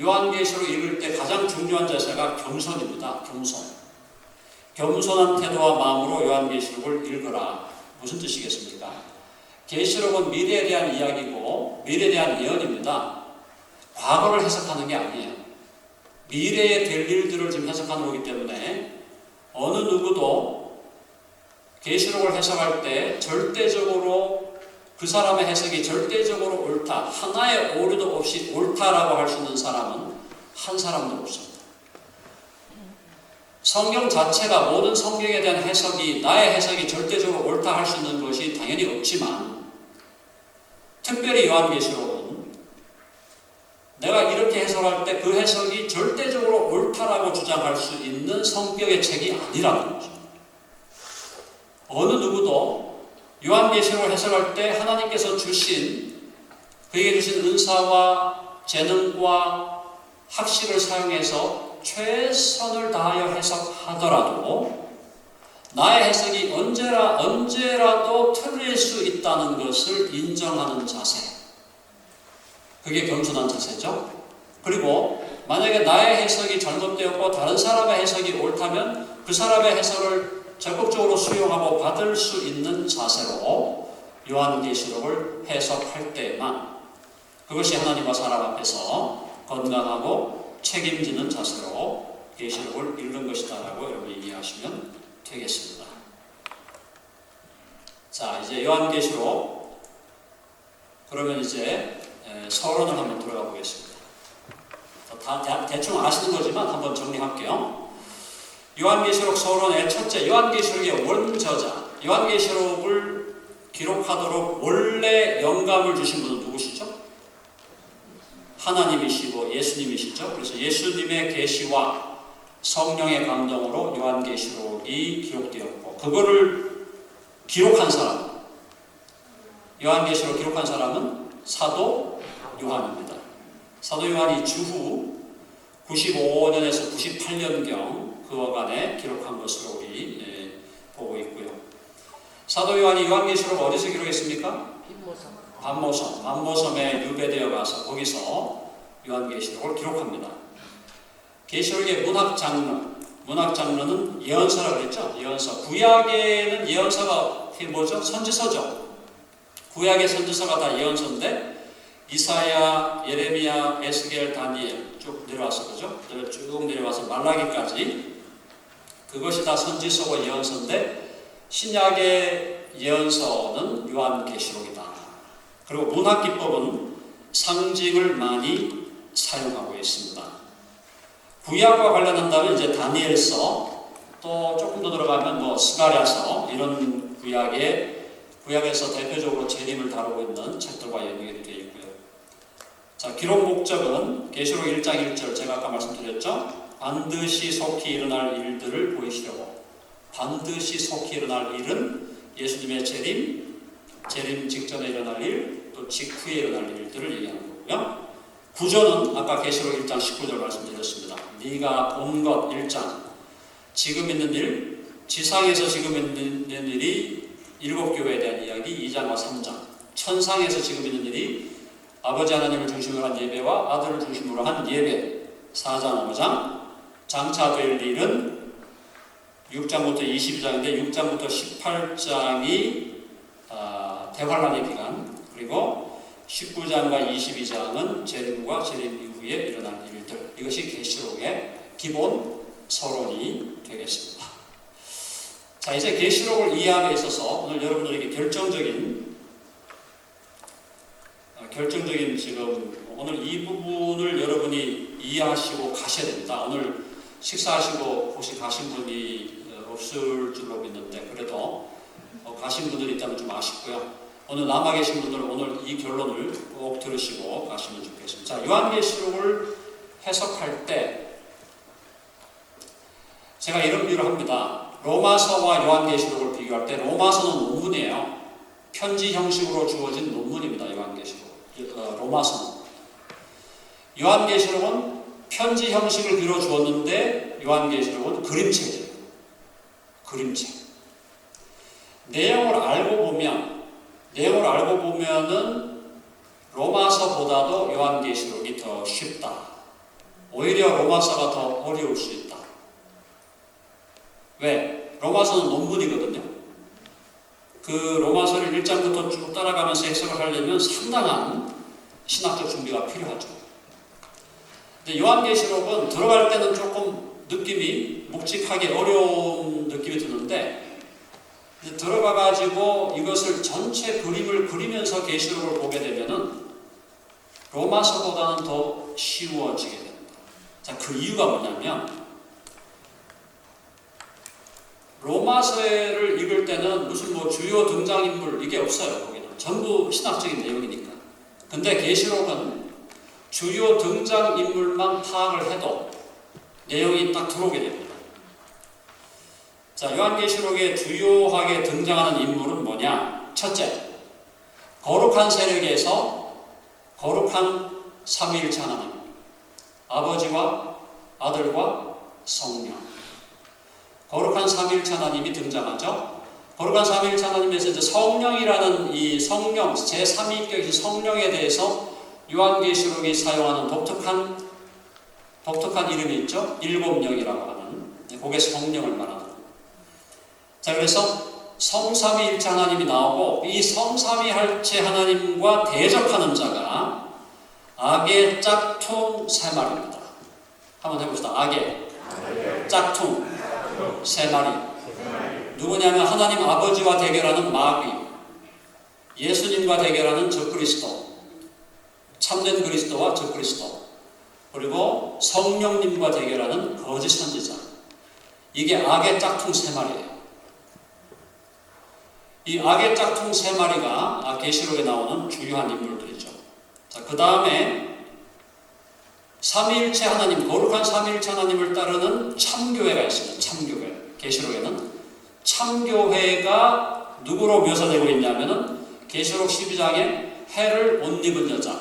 요한계시록 읽을 때 가장 중요한 자세가 겸손입니다. 겸손. 겸손한 태도와 마음으로 요한계시록을 읽으라. 무슨 뜻이겠습니까? 계시록은 미래에 대한 이야기고 미래에 대한 예언입니다. 과거를 해석하는 게 아니에요. 미래에 될 일들을 지금 해석하는 거기 때문에 어느 누구도 계시록을 해석할 때 절대적으로 그 사람의 해석이 절대적으로 옳다, 하나의 오류도 없이 옳다라고 할 수 있는 사람은 한 사람도 없습니다. 성경 자체가 모든 성경에 대한 해석이 나의 해석이 절대적으로 옳다 할 수 있는 것이 당연히 없지만, 특별히 요한계시록은 내가 이렇게 해석할 때 그 해석이 절대적으로 옳다라고 주장할 수 있는 성격의 책이 아니라는 거죠. 어느 누구도 요한계시록을 해석할 때 하나님께서 주신, 그에게 주신 은사와 재능과 학식을 사용해서 최선을 다하여 해석하더라도 나의 해석이 언제라도 틀릴 수 있다는 것을 인정하는 자세, 그게 겸손한 자세죠. 그리고 만약에 나의 해석이 잘못되었고 다른 사람의 해석이 옳다면 그 사람의 해석을 적극적으로 수용하고 받을 수 있는 자세로 요한계시록을 해석할 때만, 그것이 하나님과 사람 앞에서 건강하고 책임지는 자세로 계시록을 읽는 것이다라고 여러분이 이해하시면 되겠습니다. 자, 이제 요한계시록, 그러면 이제 서론을 한번 들어가 보겠습니다. 다 대충 아시는 거지만 한번 정리할게요. 요한계시록 서론의 첫째, 요한계시록의 원저자, 요한계시록을 기록하도록 원래 영감을 주신 분은 누구시죠? 하나님이시고 예수님이시죠. 그래서 예수님의 계시와 성령의 감동으로 요한계시록이 기록되었고, 그거를 기록한 사람, 요한계시록 기록한 사람은 사도 요한입니다. 사도 요한이 주후 95년에서 98년경 그어간에 기록한 것으로 우리 보고 있고요. 사도 요한이 요한계시록 어디서 기록했습니까? 반모섬에 유배되어 가서 거기서 요한계시록을 기록합니다. 계시록의 문학 장르는 예언서라고 그랬죠. 예언서. 구약에는 예언서가 뭐죠? 선지서죠. 구약의 선지서가 다 예언서인데 이사야, 예레미야, 에스겔, 다니엘 쭉 내려와서, 그죠? 쭉 내려와서 말라기까지 그것이 다 선지서고 예언서인데, 신약의 예언서는 요한계시록이다. 그리고 문학 기법은 상징을 많이 사용하고 있습니다. 구약과 관련한다면 이제 다니엘서, 또 조금 더 들어가면 뭐 스가랴서, 이런 구약에서 대표적으로 재림을 다루고 있는 책들과 연결이 되어 있고요. 자, 기록 목적은 계시록 1장 1절 제가 아까 말씀드렸죠. 반드시 속히 일어날 일들을 보이시려고. 반드시 속히 일어날 일은 예수님의 재림 직전에 일어날 일, 또 직후에 일어날 일들을 얘기하는 거고요. 구조는 아까 계시록 1장 19절 말씀드렸습니다. 네가 본 것 1장, 지금 있는 일, 지상에서 지금 있는 일이 7교회에 대한 이야기 2장과 3장, 천상에서 지금 있는 일이 아버지 하나님을 중심으로 한 예배와 아들을 중심으로 한 예배 4장 5장, 장차 될 일은 6장부터 22장인데 6장부터 18장이 대환란의 기간, 그리고 19장과 22장은 재림과 재림 이후에 일어날 일들, 이것이 계시록의 기본 서론이 되겠습니다. 자, 이제 계시록을 이해함에 있어서 오늘 여러분들에게 결정적인 지금 오늘 이 부분을 여러분이 이해하시고 가셔야 됩니다. 오늘 식사하시고 혹시 가신 분이 없을 줄로 믿는데 그래도 가신 분들이 있다면 좀 아쉽고요. 오늘 남아 계신 분들은 오늘 이 결론을 꼭 들으시고 가시면 좋겠습니다. 자, 요한계시록을 해석할 때 제가 이런 비유를 합니다. 로마서와 요한계시록을 비교할 때 로마서는 논문이에요. 편지 형식으로 주어진 논문입니다. 요한계시록. 로마서는. 요한계시록은 편지 형식을 빌어 주었는데 요한계시록은 그림체예요. 그림체. 내용을 알고 보면은 로마서보다도 요한계시록이 더 쉽다. 오히려 로마서가 더 어려울 수 있다. 왜? 로마서는 논문이거든요. 그 로마서를 1장부터 쭉 따라가면서 해석을 하려면 상당한 신학적 준비가 필요하죠. 근데 요한계시록은 들어갈 때는 조금 느낌이 묵직하게 어려운 느낌이 드는데 들어가가지고 이것을 전체 그림을 그리면서 계시록을 보게 되면은 로마서보다는 더 쉬워지게 됩니다. 자, 그 이유가 뭐냐면 로마서를 읽을 때는 무슨 주요 등장인물 이게 없어요. 거기는 전부 신학적인 내용이니까. 근데 계시록은 주요 등장인물만 파악을 해도 내용이 딱 들어오게 됩니다. 자, 요한계시록에 주요하게 등장하는 인물은 뭐냐? 첫째, 거룩한 세력에서 거룩한 삼위일체 하나님, 아버지와 아들과 성령. 거룩한 삼위일체 하나님이 등장하죠. 거룩한 삼위일체 하나님에서 이제 성령이라는 이 성령, 제3위격인 성령에 대해서 요한계시록이 사용하는 독특한 이름이 있죠. 일곱령이라고 하는, 그게 성령을 말하는. 자, 그래서 성삼위일체 하나님이 나오고 이 성삼위일체 하나님과 대적하는 자가 악의 짝퉁 세 마리입니다. 한번 해봅시다. 악의 짝퉁 세 마리. 누구냐면 하나님 아버지와 대결하는 마귀, 예수님과 대결하는 적그리스도, 참된 그리스도와 적그리스도, 그리고 성령님과 대결하는 거짓 선지자. 이게 악의 짝퉁 세 마리예요. 이 악의 짝퉁 세 마리가 계시록에 나오는 주요한 인물들이죠. 자, 그 다음에 삼위일체 하나님, 거룩한 삼위일체 하나님을 따르는 참교회가 있습니다. 참교회. 계시록에는 참교회가 누구로 묘사되고 있냐면은 계시록 12장에 해를 옷 입은 여자.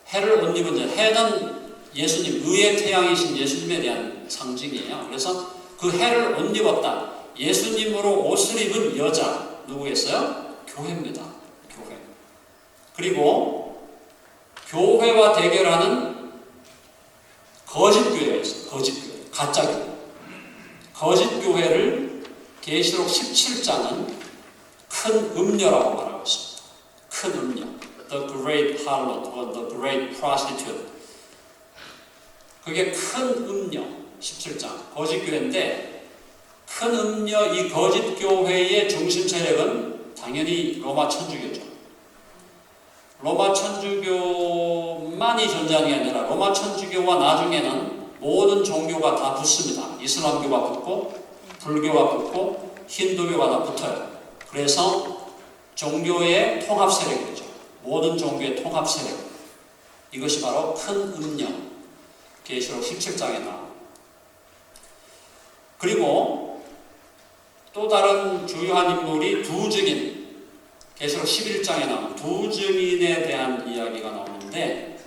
해를 옷 입은 여자. 해는 예수님, 의의 태양이신 예수님에 대한 상징이에요. 그래서 그 해를 옷 입었다. 예수님으로 옷을 입은 여자. 누구겠어요? 교회입니다. 교회. 그리고 교회와 대결하는 거짓교회가 있어요. 거짓교회. 가짜교회. 거짓교회를 계시록 17장은 큰 음녀라고 말하고 있습니다. 큰 음녀. The Great Harlot or The Great Prostitute. 그게 큰 음녀. 17장. 거짓교회인데 큰 음녀 이 거짓교회의 중심 세력은 당연히 로마 천주교죠. 로마 천주교만이 존재하는 게 아니라 로마 천주교와 나중에는 모든 종교가 다 붙습니다. 이슬람교가 붙고 불교가 붙고 힌두교가 다 붙어요. 그래서 종교의 통합 세력이죠. 모든 종교의 통합 세력. 이것이 바로 큰 음녀. 계시록 17장에 나옵니다. 그리고 또 다른 주요한 인물이 두 증인, 계시록 11장에 나오는 두 증인에 대한 이야기가 나오는데,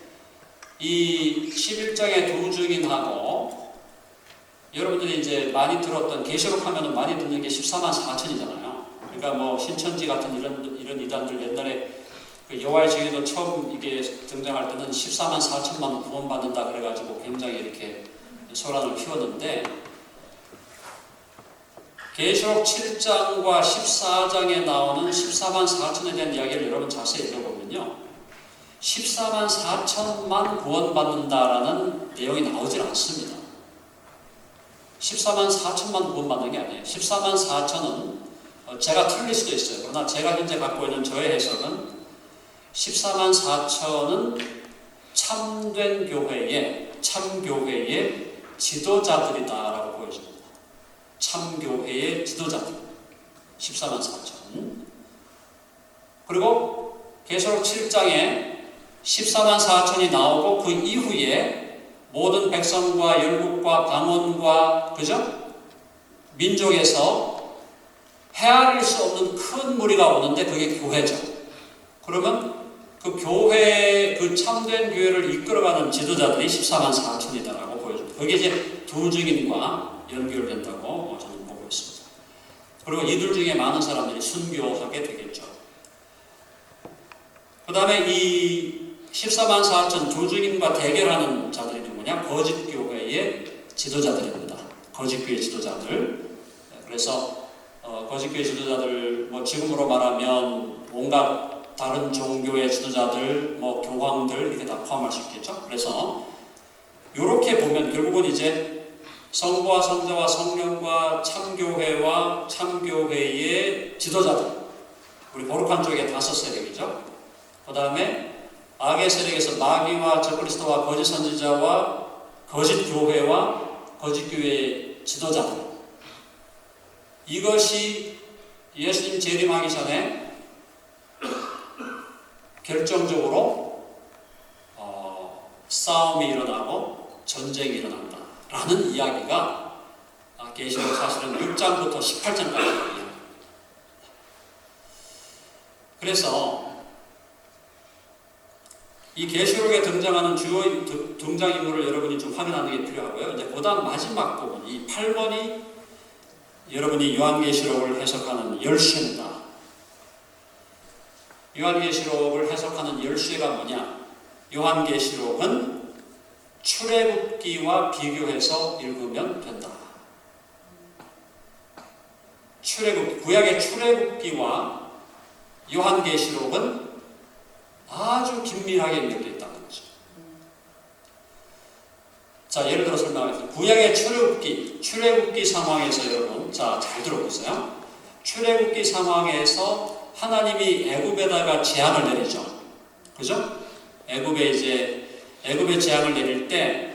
이 11장의 두 증인하고 여러분들이 이제 많이 들었던, 계시록 하면은 많이 듣는 게 14만 4천이잖아요. 그러니까 뭐 신천지 같은 이런 이단들 옛날에 그 여호와의 증인도 처음 이게 등장할 때는 14만 4천만 구원받는다 그래가지고 굉장히 이렇게 소란을 피웠는데, 계시록 7장과 14장에 나오는 14만 4천에 대한 이야기를 여러분 자세히 읽어보면요, 14만 4천만 구원받는다라는 내용이 나오질 않습니다. 14만 4천만 구원받는 게 아니에요. 14만 4천은 제가 틀릴 수도 있어요. 그러나 제가 현재 갖고 있는 저의 해석은 14만 4천은 참된 교회의, 참교회의 지도자들이다라고 보여집니다. 참교회의 지도자들 14만 4천. 그리고 계시록 7장에 14만 4천이 나오고 그 이후에 모든 백성과 열국과 방언과 그죠? 민족에서 헤아릴 수 없는 큰 무리가 오는데 그게 교회죠. 그러면 그 교회, 그 참된 교회를 이끌어가는 지도자들이 14만 4천이다라고 보여줍니다. 그게 이제 두 증인과 연결된다고 저는 보고 있습니다. 그리고 이들 중에 많은 사람들이 순교하게 되겠죠. 그 다음에 이 14만 4천 두 증인과 대결하는 자들이 누구냐? 거짓 교회의 지도자들입니다. 거짓 교회 지도자들. 그래서 거짓 교회 지도자들, 뭐 지금으로 말하면 온갖 다른 종교의 지도자들, 뭐 교황들 이렇게 다 포함할 수 있겠죠. 그래서 이렇게 보면 결국은 이제 성부와 성자와 성령과 참교회와 참교회의 지도자들, 우리 거룩한 쪽에 5세력이죠. 그 다음에 악의 세력에서 마귀와 적그리스도와 거짓 선지자와 거짓 교회와 거짓 교회의 지도자들, 이것이 예수님 재림하기 전에 결정적으로 싸움이 일어나고 전쟁이 일어난다라는 이야기가 계시록 사실은 6장부터 18장까지 이야기합니다. 그래서 이 계시록에 등장하는 주요 등장인물을 여러분이 좀 확인하는 게 필요하고요. 이제 보다 마지막 부분, 이 8번이 여러분이 요한계시록을 해석하는 열쇠입니다. 요한계시록을 해석하는 열쇠가 뭐냐? 요한계시록은 출애굽기와 비교해서 읽으면 된다. 구약의 출애굽기와 요한계시록은 아주 긴밀하게 연결되어 있다는 거죠. 자, 예를 들어 설명하겠습니다. 구약의 출애굽기 상황에서 여러분, 자, 잘 들어보세요. 출애굽기 상황에서 하나님이 애굽에다가 재앙을 내리죠. 그죠? 애굽에 재앙을 내릴 때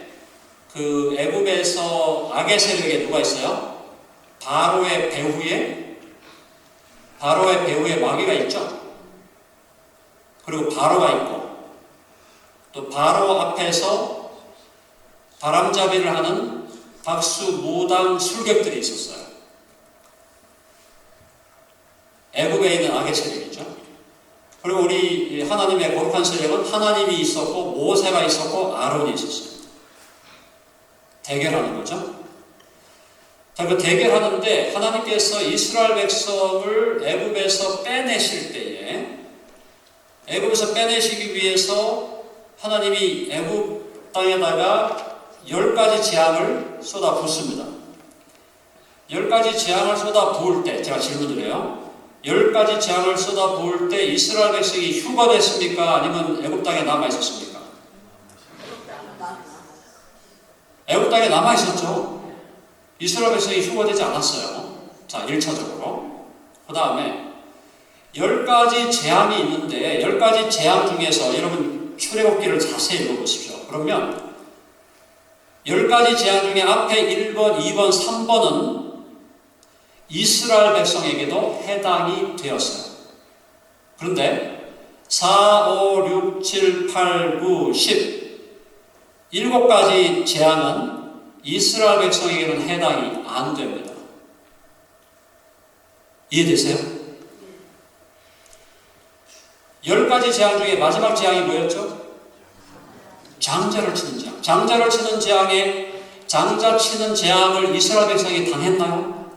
그 애굽에서 악의 세력에 누가 있어요? 바로의 배후에 마귀가 있죠. 그리고 바로가 있고, 또 바로 앞에서 바람잡이를 하는 박수, 무당, 술객들이 있었어요. 애굽에 있는 악의 세력이죠. 그리고 우리 하나님의 거룩한 세력은 하나님이 있었고 모세가 있었고 아론이 있었습니다. 대결하는 거죠. 자, 그 대결하는데 하나님께서 이스라엘 백성을 애굽에서 빼내실 때에, 애굽에서 빼내시기 위해서 하나님이 애굽 땅에다가 10가지 재앙을 쏟아 붓습니다. 10가지 재앙을 쏟아 부을 때, 제가 질문을 해요. 10가지 재앙을 쏟아 부을 때 이스라엘 백성이 휴거됐습니까? 아니면 애굽 땅에 남아 있었습니까? 애굽 땅에 남아 있었죠. 이스라엘 백성이 휴거되지 않았어요. 자, 1차적으로. 그 다음에 10가지 재앙이 있는데 10가지 재앙 중에서 여러분 출애굽기를 자세히 읽어보십시오. 그러면 10가지 재앙 중에 앞에 1번, 2번, 3번은 이스라엘 백성에게도 해당이 되었어요. 그런데 4, 5, 6, 7, 8, 9, 10 7가지 재앙은 이스라엘 백성에게는 해당이 안 됩니다. 이해되세요? 10가지 재앙 중에 마지막 재앙이 뭐였죠? 장자를 치는 재앙. 장자를 치는 재앙에 장자 치는 재앙을 이스라엘 백성이 당했나요?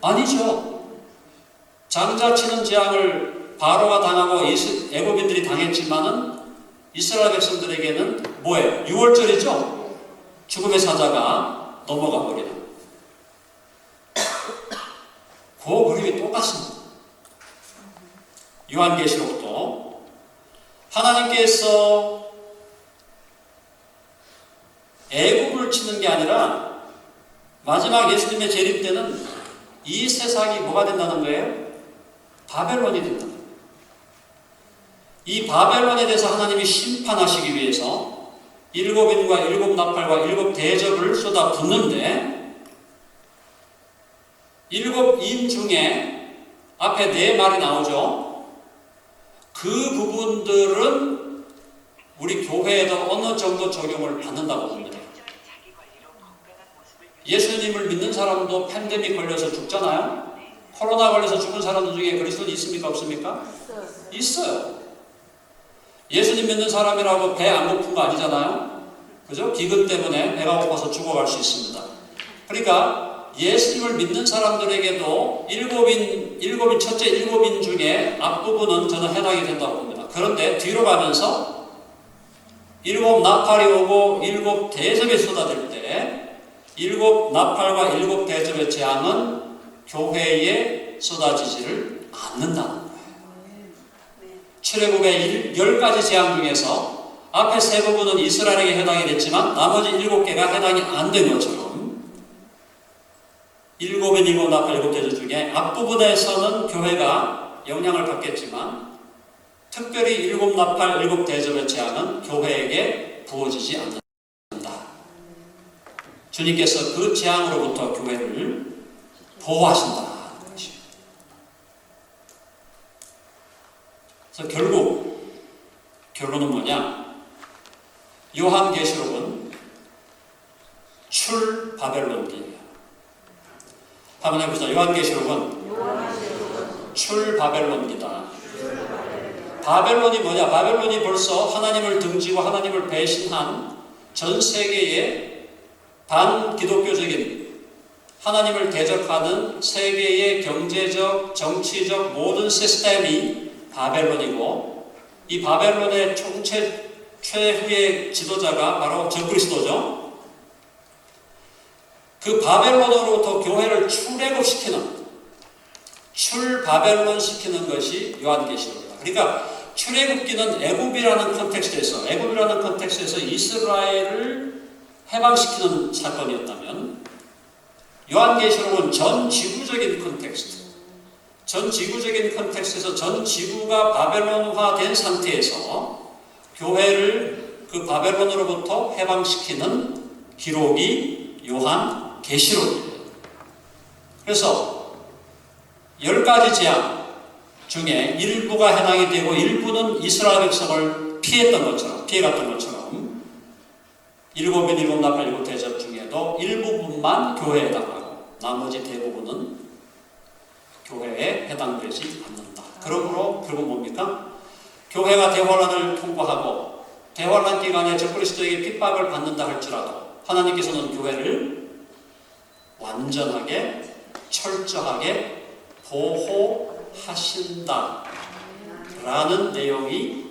아니죠. 장자 치는 재앙을 바로가 당하고 애굽인들이 당했지만은 이스라엘 백성들에게는 뭐예요? 6월절이죠? 죽음의 사자가 넘어가 버리는. 그 그림이 똑같습니다. 요한계시록도 하나님께서 애굽을 치는 게 아니라 마지막 예수님의 재림 때는 이 세상이 뭐가 된다는 거예요? 바벨론이 된다는 거예요. 이 바벨론에 대해서 하나님이 심판하시기 위해서 7인과 7나팔과 7대접을 쏟아 붓는데 7인 중에 앞에 4말이 나오죠. 그 부분들은 우리 교회에도 어느 정도 적용을 받는다고 봅니다. 예수님을 믿는 사람도 팬데믹 걸려서 죽잖아요. 코로나 걸려서 죽은 사람들 중에 그리스도인이 있습니까? 없습니까? 있어요. 예수님 믿는 사람이라고 배 안 고픈 거 아니잖아요. 그죠? 기근 때문에 배가 고파서 죽어갈 수 있습니다. 그러니까 예수님을 믿는 사람들에게도 일곱인 첫째 7인 중에 앞부분은 저는 해당이 된다고 봅니다. 그런데 뒤로 가면서 7나팔이 오고 7대접이 쏟아질 때 7나팔과 7대접의 재앙은 교회에 쏟아지지를 않는다는 거예요. 출애굽의 10가지 재앙 중에서 앞에 3부분은 이스라엘에게 해당이 됐지만 나머지 7개가 해당이 안 된 것처럼 7인 7나팔 7대접 중에 앞부분에서는 교회가 영향을 받겠지만 특별히 7나팔 7대접의 재앙은 교회에게 부어지지 않는다. 주님께서 그 재앙으로부터 교회를 보호하신다는 것입니다. 그래서 결국 결론은 뭐냐? 요한계시록은 출바벨론기예요. 한번 해보자. 요한계시록은 출바벨론기다. 바벨론이 뭐냐? 바벨론이 벌써 하나님을 등지고 하나님을 배신한 전 세계의 반기독교적인 하나님을 대적하는 세계의 경제적, 정치적 모든 시스템이 바벨론이고 이 바벨론의 최후의 지도자가 바로 적그리스도죠. 그 바벨론으로부터 교회를 출애굽시키는 출바벨론 시키는 것이 요한계시록이다. 그러니까 출애굽기는 애굽이라는 컨텍스트에서 이스라엘을 해방시키는 사건이었다면 요한계시록은 전 지구적인 컨텍스트에서 전 지구가 바벨론화된 상태에서 교회를 그 바벨론으로부터 해방시키는 기록이 요한계시록이에요. 그래서 10가지 재앙 중에 일부가 해당이 되고 일부는 이스라엘 백성을 피해갔던 것처럼 7인 7나팔 7대접 중에도 일부분만 교회에 해당하고 나머지 대부분은 교회에 해당되지 않는다. 그러므로 결국 뭡니까? 교회가 대환란을 통과하고 대환란 기간에 적그리스도에게 핍박을 받는다 할지라도 하나님께서는 교회를 완전하게 철저하게 보호하신다 라는 내용이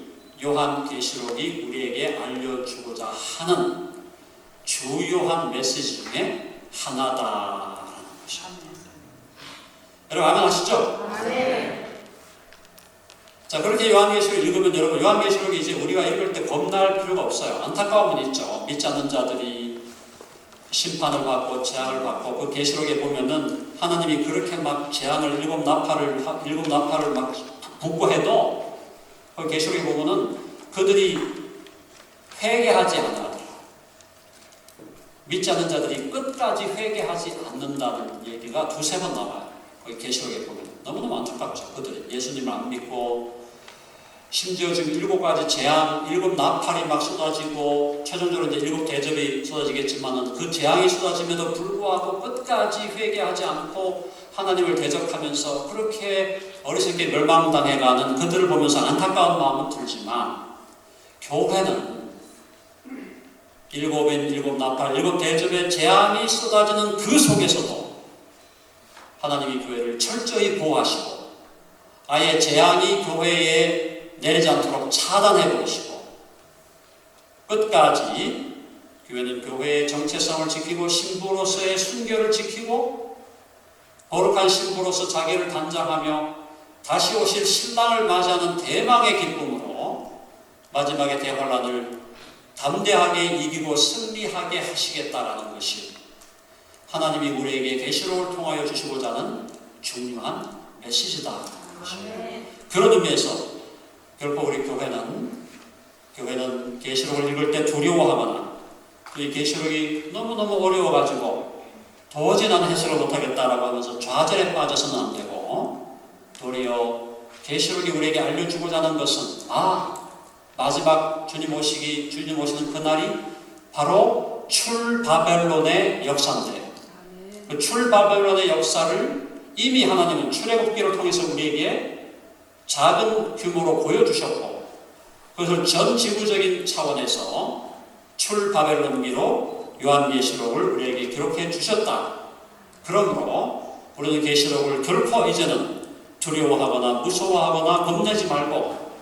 요한계시록이 우리에게 알려주고자 하는 주요한 메시지 중에 하나다라는 것입니다. 여러분 아멘 하시죠? 네. 자, 그렇게 요한계시록을 읽으면 여러분 요한계시록이 이제 우리가 읽을 때 겁날 필요가 없어요. 안타까움은 있죠. 믿지 않는 자들이 심판을 받고 재앙을 받고 그 계시록에 보면은 하나님이 그렇게 막 재앙을 7나팔을 막 붓고 해도 그 계시록에 보면은 그들이 회개하지 않아. 믿지 않는 자들이 끝까지 회개하지 않는다는 얘기가 2-3번 나와요. 거기 계시록에 보면 너무너무 안타깝죠. 그들이 예수님을 안 믿고 심지어 지금 7가지 재앙, 7 나팔이 막 쏟아지고 최종적으로 이제 7 대접이 쏟아지겠지만은 그 재앙이 쏟아짐에도 불구하고 끝까지 회개하지 않고 하나님을 대적하면서 그렇게 어리석게 멸망당해가는 그들을 보면서 안타까운 마음은 들지만 교회는 7인 7 나팔, 7 대접의 재앙이 쏟아지는 그 속에서도 하나님이 교회를 철저히 보호하시고 아예 재앙이 교회에 내리지 않도록 차단해 버리시고 끝까지 교회는 교회의 정체성을 지키고 신부로서의 순결을 지키고 거룩한 신부로서 자기를 단장하며 다시 오실 신랑을 맞이하는 대망의 기쁨으로 마지막의 대환란을 담대하게 이기고 승리하게 하시겠다라는 것이 하나님이 우리에게 계시록을 통하여 주시고자 하는 중요한 메시지다. 그런 의미에서 결코 우리 교회는 계시록을 읽을 때 두려워하거나 이 계시록이 너무너무 어려워가지고 도저히 나는 해석을 못하겠다라고 하면서 좌절에 빠져서는 안 되고 도리어 계시록이 우리에게 알려주고자 하는 것은 마지막 주님 오시는 그날이 바로 출바벨론의 역사인데 그 출바벨론의 역사를 이미 하나님은 출애굽기를 통해서 우리에게 작은 규모로 보여주셨고 그것을 전 지구적인 차원에서 출바벨론기로 요한계시록을 우리에게 기록해 주셨다. 그러므로 우리는 계시록을 결코 이제는 두려워하거나 무서워하거나 겁내지 말고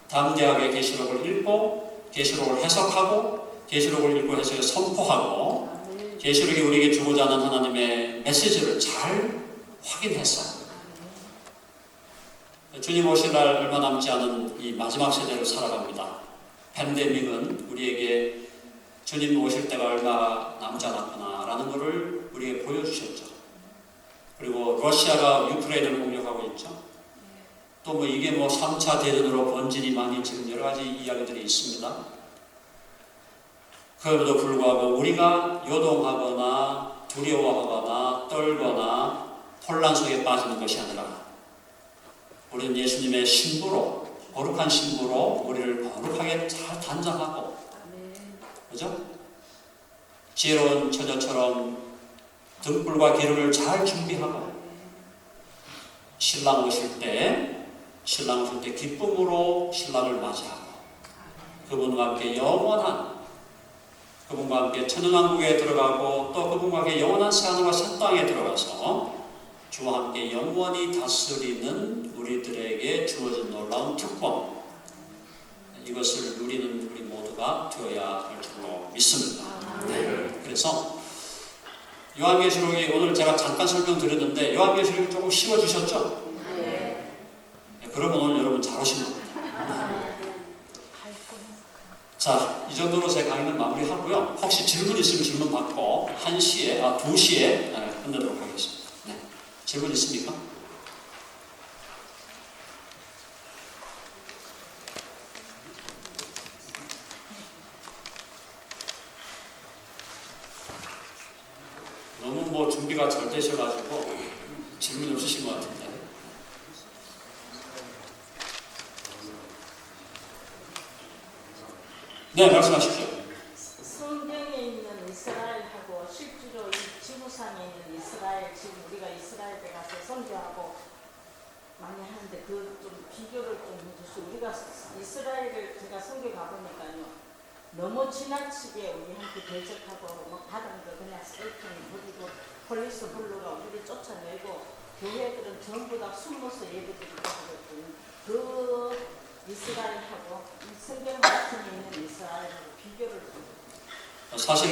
담대하게 계시록을 읽고 계시록을 해석하고 계시록을 읽고 해석해 선포하고 계시록이 우리에게 주고자 하는 하나님의 메시지를 잘 확인해서 주님 오실 날 얼마 남지 않은 이 마지막 세대를 살아갑니다. 팬데믹은 우리에게 주님 오실 때가 얼마 남지 않았구나라는 것을 우리에게 보여주셨죠. 그리고 러시아가 유크레인을 공격하고 있죠. 또 뭐 이게 3차 대전으로 번지니 많이 지금 여러 가지 이야기들이 있습니다. 그럼에도 불구하고 우리가 요동하거나 두려워하거나 떨거나 혼란 속에 빠지는 것이 아니라 우리는 예수님의 신부로 거룩한 신부로 우리를 거룩하게 잘 단장하고 그죠? 지혜로운 처녀처럼 등불과 기름을 잘 준비하고 신랑 오실 때 기쁨으로 신랑을 맞이하고 그분과 함께 그분과 함께 천연왕국에 들어가고 또 그분과 함께 영원한 새하늘과 새 땅에 들어가서 주와 함께 영원히 다스리는 우리들에게 주어진 놀라운 특권, 이것을 누리는 우리 모두가 되어야 할 줄로 믿습니다. 네. 그래서 요한계시록이 오늘 제가 잠깐 설명드렸는데 요한계시록이 조금 쉬워지셨죠? 네. 그러면 오늘 여러분 잘 오신 겁니다. 자, 이 정도로 제 강의는 마무리하고요. 혹시 질문 있으면 질문 받고 2시에 끝내도록 하겠습니다. 네. 질문 있습니까? 너무 준비가 잘 되셔가지고 질문이 없으신 것 같은데. 네, 말씀하십시오. 성경에 있는 이스라엘하고 실제로 이 지구상에 있는 이스라엘, 지금 우리가 이스라엘에 가서 선교하고 많이 하는데 그 좀 비교를 좀 해주시고, 우리가 이스라엘을 제가 선교 가보니까요, 너무 지나치게 우리한테 대적하고 막 바닥도 그냥 셀프니 버리고 폴리스 블루가 우리를 쫓아내고 교회들은 전부 다 숨어서 예배드리고 하거든요. 그 이스라엘하고 성경 말씀에 있는 이스라엘하고 비교를 좀. 사실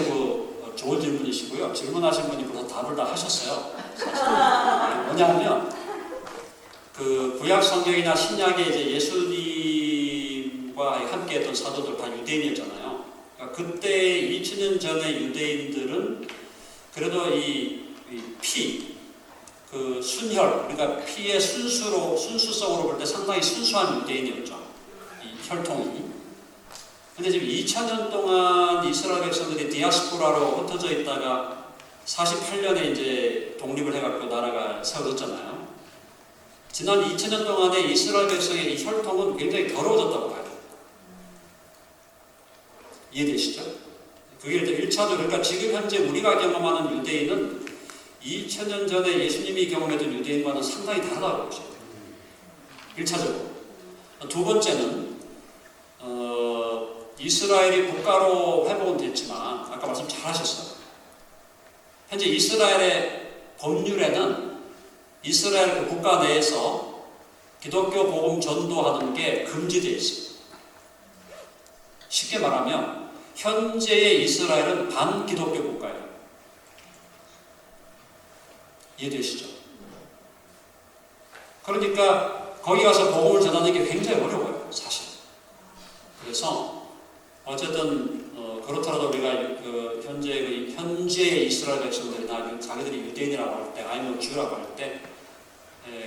좋은 질문이시고요. 질문하신 분이 벌써 답을 다 하셨어요. 사실 뭐냐면 그 구약 성경이나 신약에 이제 예수님과 함께했던 사도들 다 유대인이었잖아요. 그러니까 그때 2000년 전의 유대인들은 그래도 그 순혈, 그러니까 피의 순수성으로 볼 때 상당히 순수한 유대인이었죠. 이 혈통이. 근데 지금 2000년 동안 이스라엘 백성들이 디아스포라로 흩어져 있다가 48년에 이제 독립을 해갖고 나라가 세워졌잖아요. 지난 2000년 동안의 이스라엘 백성의 이 혈통은 굉장히 더러워졌다고 봐야 돼요. 이해되시죠? 그게 일단 1차적으로, 그러니까 지금 현재 우리가 경험하는 유대인은 2000년 전에 예수님이 경험했던 유대인과는 상당히 다르다고 보셔야 돼요. 1차적으로. 두 번째는 이스라엘이 국가로 회복은 됐지만 아까 말씀 잘 하셨어요. 현재 이스라엘의 법률에는 이스라엘 그 국가 내에서 기독교 복음 전도하는 게 금지되어 있습니다. 쉽게 말하면 현재의 이스라엘은 반기독교 국가예요. 이해되시죠? 그러니까 거기 가서 복음을 전하는 게 굉장히 어려워요, 사실. 그래서 어쨌든 그렇더라도 우리가 현재의 이스라엘 백성들이나 자기들이 유대인이라고 할 때, 아니면 주라고 할 때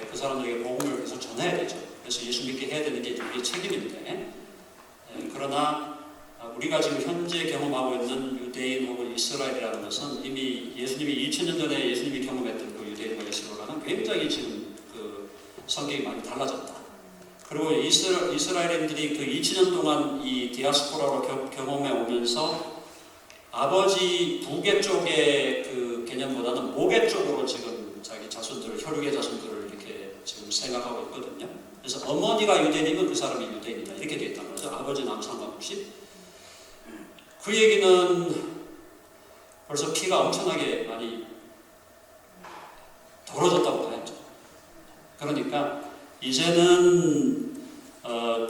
그 사람들에게 복음을 계속 전해야 되죠. 그래서 예수 믿게 해야 되는 게 우리의 책임인데, 그러나 우리가 지금 현재 경험하고 있는 유대인 혹은 이스라엘이라는 것은 이미 예수님이 2000년 전에 예수님이 경험했던 그 유대인과 이스라엘과는 굉장히 지금 그 성격이 많이 달라졌다. 그리고 이스라엘인들이 그 2000년 동안 이 디아스포라로 경험해 오면서 아버지 부계 쪽의 그 개념보다는 모계 쪽으로 지금 자기 자손들을, 혈육의 자손들을 이렇게 지금 생각하고 있거든요. 그래서 어머니가 유대인이면 그 사람이 유대인이다, 이렇게 되어 있단 말이죠. 아버지는 상관없이. 그 얘기는 벌써 피가 엄청나게 많이 더러졌다고 봐야죠. 그러니까 이제는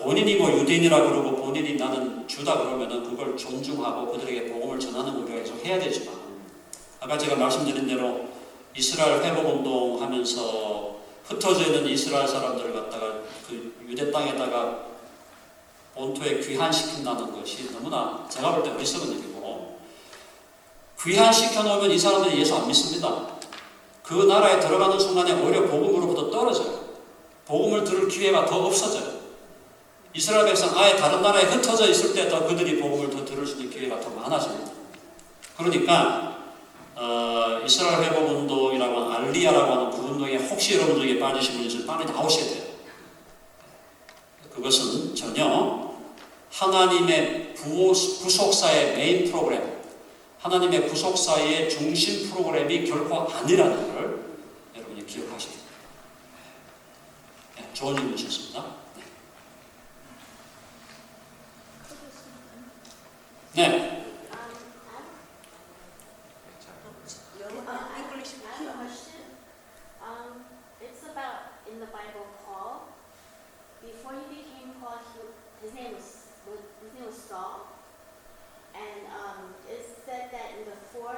본인이 뭐 유대인이라 그러고 본인이 나는 주다 그러면은 그걸 존중하고 그들에게 복음을 전하는 우리가 계속 해야 되지만, 아까 제가 말씀드린 대로 이스라엘 회복운동 하면서 흩어져 있는 이스라엘 사람들을 갖다가 그 유대 땅에다가 본토에 귀환시킨다는 것이 너무나 제가 볼 때 어리석은 일이고, 귀환시켜 놓으면 이 사람들이 예수 안 믿습니다. 그 나라에 들어가는 순간에 오히려 복음으로부터 떨어져요. 복음을 들을 기회가 더 없어져요. 이스라엘 백성 아예 다른 나라에 흩어져 있을 때 더 그들이 복음을 더 들을 수 있는 기회가 더 많아집니다. 그러니까 이스라엘 회복운동이라고 하는 알리야라고 하는 그 운동에 혹시 여러분 중에 빠지신 분이 있으면 빨리 나오셔야 돼요. 그것은 전혀 하나님의 구속사의 메인 프로그램, 하나님의 구속사의 중심 프로그램이 결코 아니라는 걸 여러분이 기억하셔야 됩니다. 네, 좋은 질문이셨습니다. 네. 네. It's about in the Bible, Paul. Before he became Paul, his name was Saul, and it said that in the 4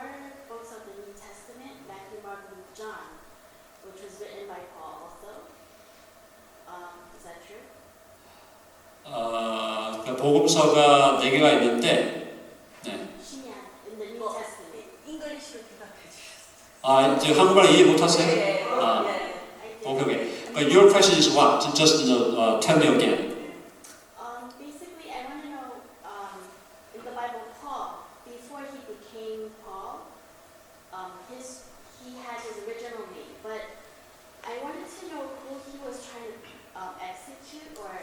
books of the New Testament, Matthew, Mark, Luke, John, which was written by Paul also. Is that true? 그 복음서가 4개가 있는데, 네. Yeah, in the New Testament. 잉글리시로 대답해 주셨어요. 지금 한국말 이해 못하세요? 네. Okay. But your question is what? Just tell me again. Basically, I want to know, in the Bible, Paul, before he became Paul, he had his original name, but I wanted to know who he was trying to execute or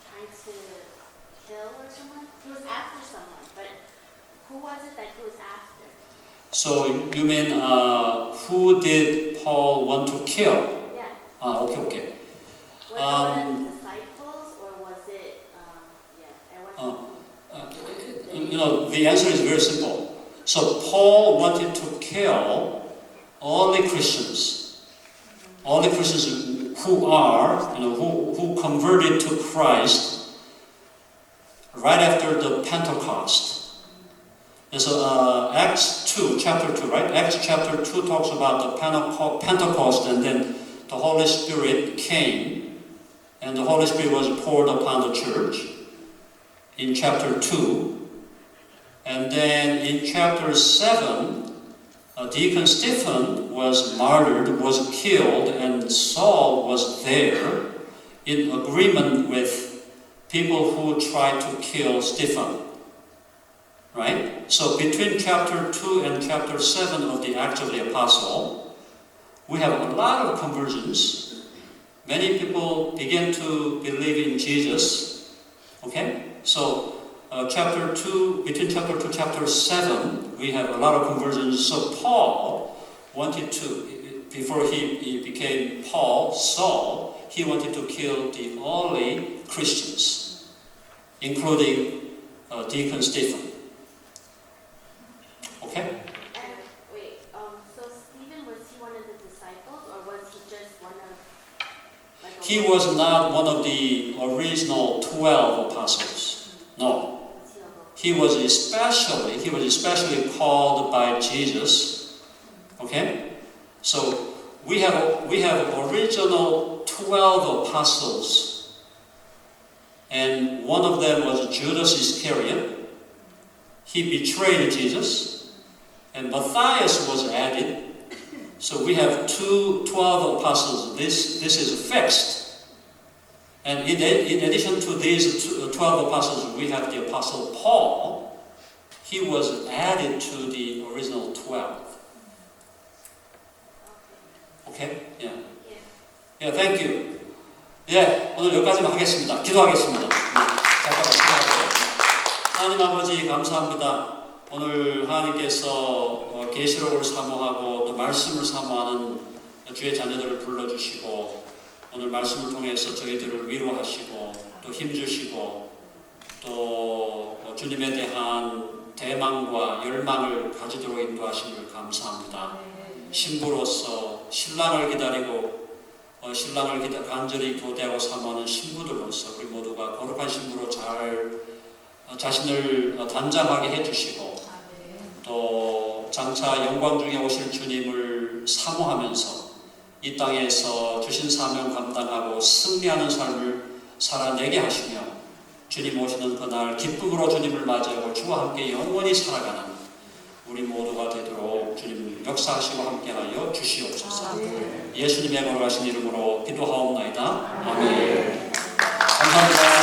trying to kill or someone. He was after someone, but who was it that he was after? So you mean who did Paul want to kill? Yeah. Okay. Was it one of the disciples or was it, The answer is very simple. So Paul wanted to kill only Christians. Only Christians who are, who converted to Christ right after the Pentecost. So Acts 2, chapter 2, right? Acts chapter 2 talks about the Pentecost, and then the Holy Spirit came, and the Holy Spirit was poured upon the church in chapter 2. And then in chapter 7, Deacon Stephen was martyred, was killed, and Saul was there in agreement with people who tried to kill Stephen. Right? So between chapter 2 and chapter 7 of the Acts of the Apostle, we have a lot of conversions, many people began to believe in Jesus. Okay? So, chapter 2, between chapter 2 chapter 7, we have a lot of conversions. So Paul wanted to, before he became Saul, he wanted to kill the early Christians, including Deacon Stephen. Okay? And wait, so Stephen, was he one of the disciples or was he just one of like a He was not one of the original 12 apostles. No. was he a He was especially called by Jesus. Okay? So we have original 12 apostles, and one of them was Judas Iscariot. He betrayed Jesus, and Matthias was added. So we have 12 apostles. This is fixed. And in addition to these 12 apostles, we have the apostle Paul. He was added to the original 12. Okay? Yeah. Yeah, thank you. 예, 오늘 여기까지만 하겠습니다. 기도하겠습니다. 잠깐만 기도하고. 하나님 아버지 감사합니다. 오늘 하나님께서 계시록을 사모하고 또 말씀을 사모하는 주의 자녀들을 불러주시고 오늘 말씀을 통해서 저희들을 위로하시고 또 힘주시고 또 주님에 대한 대망과 열망을 가지도록 인도하심을 감사합니다. 신부로서 신랑을 기다리고 신랑을 간절히 교대하고 사모하는 신부들로서 우리 모두가 거룩한 신부로 잘 자신을 단장하게 해주시고 또 장차 영광 중에 오실 주님을 사모하면서 이 땅에서 주신 사명 감당하고 승리하는 삶을 살아내게 하시며 주님 오시는 그날 기쁨으로 주님을 맞이하고 주와 함께 영원히 살아가는 우리 모두가 되도록 주님 역사하시고 함께하여 주시옵소서. 예수님의 거룩하신 이름으로 기도하옵나이다. 아멘. 감사합니다.